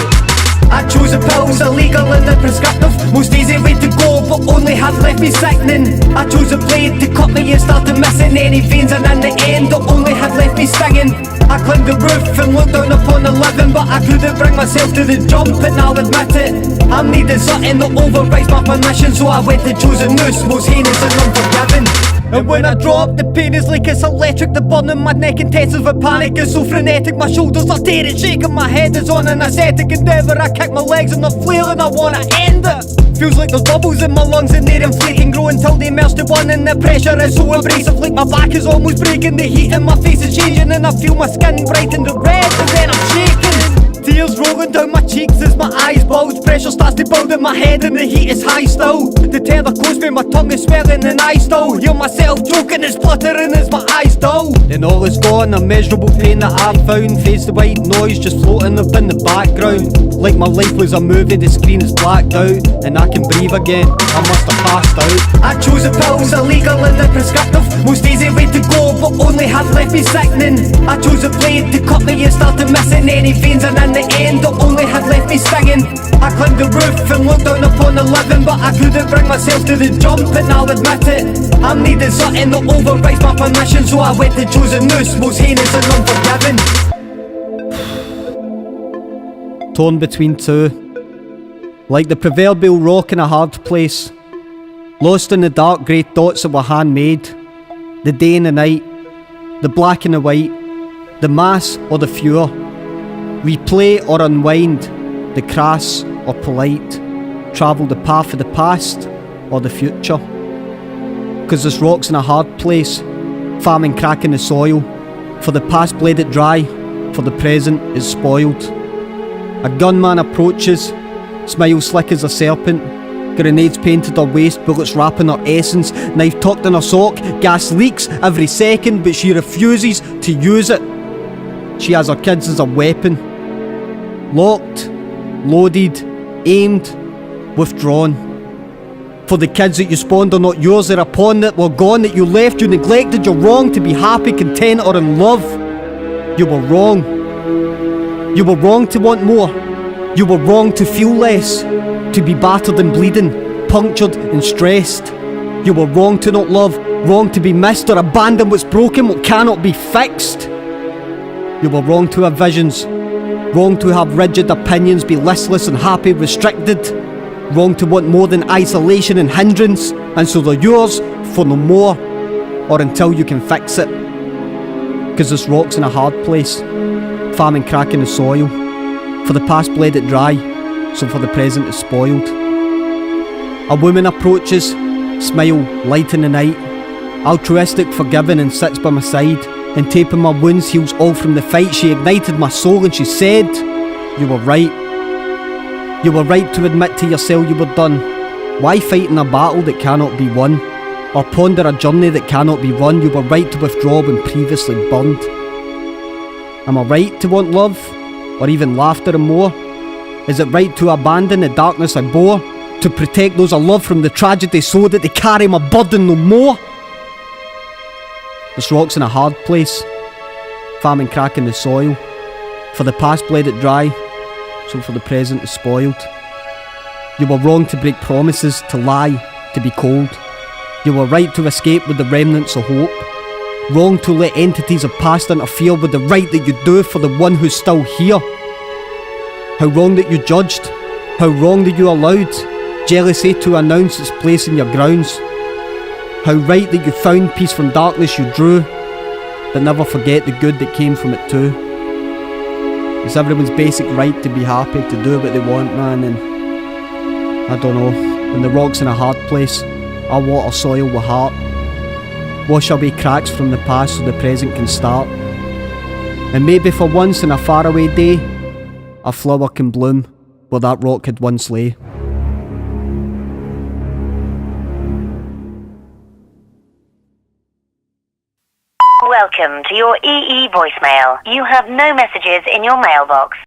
I chose the pills, illegal and the prescriptive. Most easy way to go, but only had left me sickening. I chose a blade to cut me and started missing any veins, and in the end it only had left me stinging. I climbed the roof and looked down upon the living, but I couldn't bring myself to the jump, and I'll admit it. I'm needing something that overrides my permission, so I went to choose a noose, most heinous and unforgiving. And when I drop, the pain is like it's electric. The burn in my neck intensive with panic is so frenetic. My shoulders are tearing, shaking, my head is on an ascetic endeavour. I kick my legs and they're flailing, I wanna end it. Feels like there's bubbles in my lungs and they're inflating, grow until they merge to one, and the pressure is so abrasive. Like my back is almost breaking, the heat in my face is changing, and I feel my skin brighten to red, and then I'm shaking. Tears rolling down my cheeks as my eyes bulge. Pressure starts to build in my head and the heat is high still. The tether close me, my tongue is swelling and I still hear myself choking and spluttering as my eyes dull. Then all is gone, a measurable pain that I've found fades to white noise just floating up in the background. Like my life was a movie, the screen is blacked out, and I can breathe again, I must have passed out. I chose the pills, illegal and the prescriptive. Most easy way to go, but only had left me sickening. I chose a blade to cut me and started missing any veins, and in the end it only had left me stinging. I climbed the roof and looked down upon the living, but I couldn't bring myself to the jump, and I'll admit it. I'm needing something that overrides my permission, so I went to choose a noose, most heinous and unforgiving. Torn between two, like the proverbial rock in a hard place, lost in the dark grey thoughts that were handmade. The day and the night, the black and the white, the mass or the fewer, replay or unwind, the crass or polite, travel the path of the past or the future. Cause this rock's in a hard place, famine cracking the soil, for the past blade it dry, for the present is spoiled. A gunman approaches, smile slick as a serpent, grenades painted her waist, bullets wrapping her essence, knife tucked in her sock, gas leaks every second, but she refuses to use it. She has her kids as a weapon. Locked, loaded, aimed, withdrawn. For the kids that you spawned are not yours, they're a pawn that were gone, that you left, you neglected, you're wrong to be happy, content or in love. You were wrong. You were wrong to want more. You were wrong to feel less, to be battered and bleeding, punctured and stressed. You were wrong to not love, wrong to be missed or abandon what's broken, what cannot be fixed. You were wrong to have visions, wrong to have rigid opinions, be listless and happy, restricted. Wrong to want more than isolation and hindrance, and so they're yours for no more, or until you can fix it. Cause this rock's in a hard place, famine cracking the soil, for the past bled it dry, so for the present is spoiled. A woman approaches, smile light in the night, altruistic, forgiving, and sits by my side, and taping my wounds heals all from the fight. She ignited my soul and she said, you were right. You were right to admit to yourself you were done. Why fight in a battle that cannot be won, or ponder a journey that cannot be run? You were right to withdraw when previously burned. Am I right to want love, or even laughter and more? Is it right to abandon the darkness I bore, to protect those I love from the tragedy so that they carry my burden no more? This rock's in a hard place, famine cracking the soil, for the past bled it dry, so for the present is spoiled. You were wrong to break promises, to lie, to be cold. You were right to escape with the remnants of hope, Wrong to let entities of past interfere with the right that you do for the one who's still here. How wrong that you judged, how wrong that you allowed jealousy to announce its place in your grounds. How right that you found peace from darkness you drew, but never forget the good that came from it too. It's everyone's basic right to be happy, to do what they want, man, and I don't know, when the rock's in a hard place, I'll water soil with heart. Wash away cracks from the past so the present can start. And maybe for once in a faraway day, a flower can bloom where that rock had once lay.
Welcome to your EE voicemail. You have no messages in your mailbox.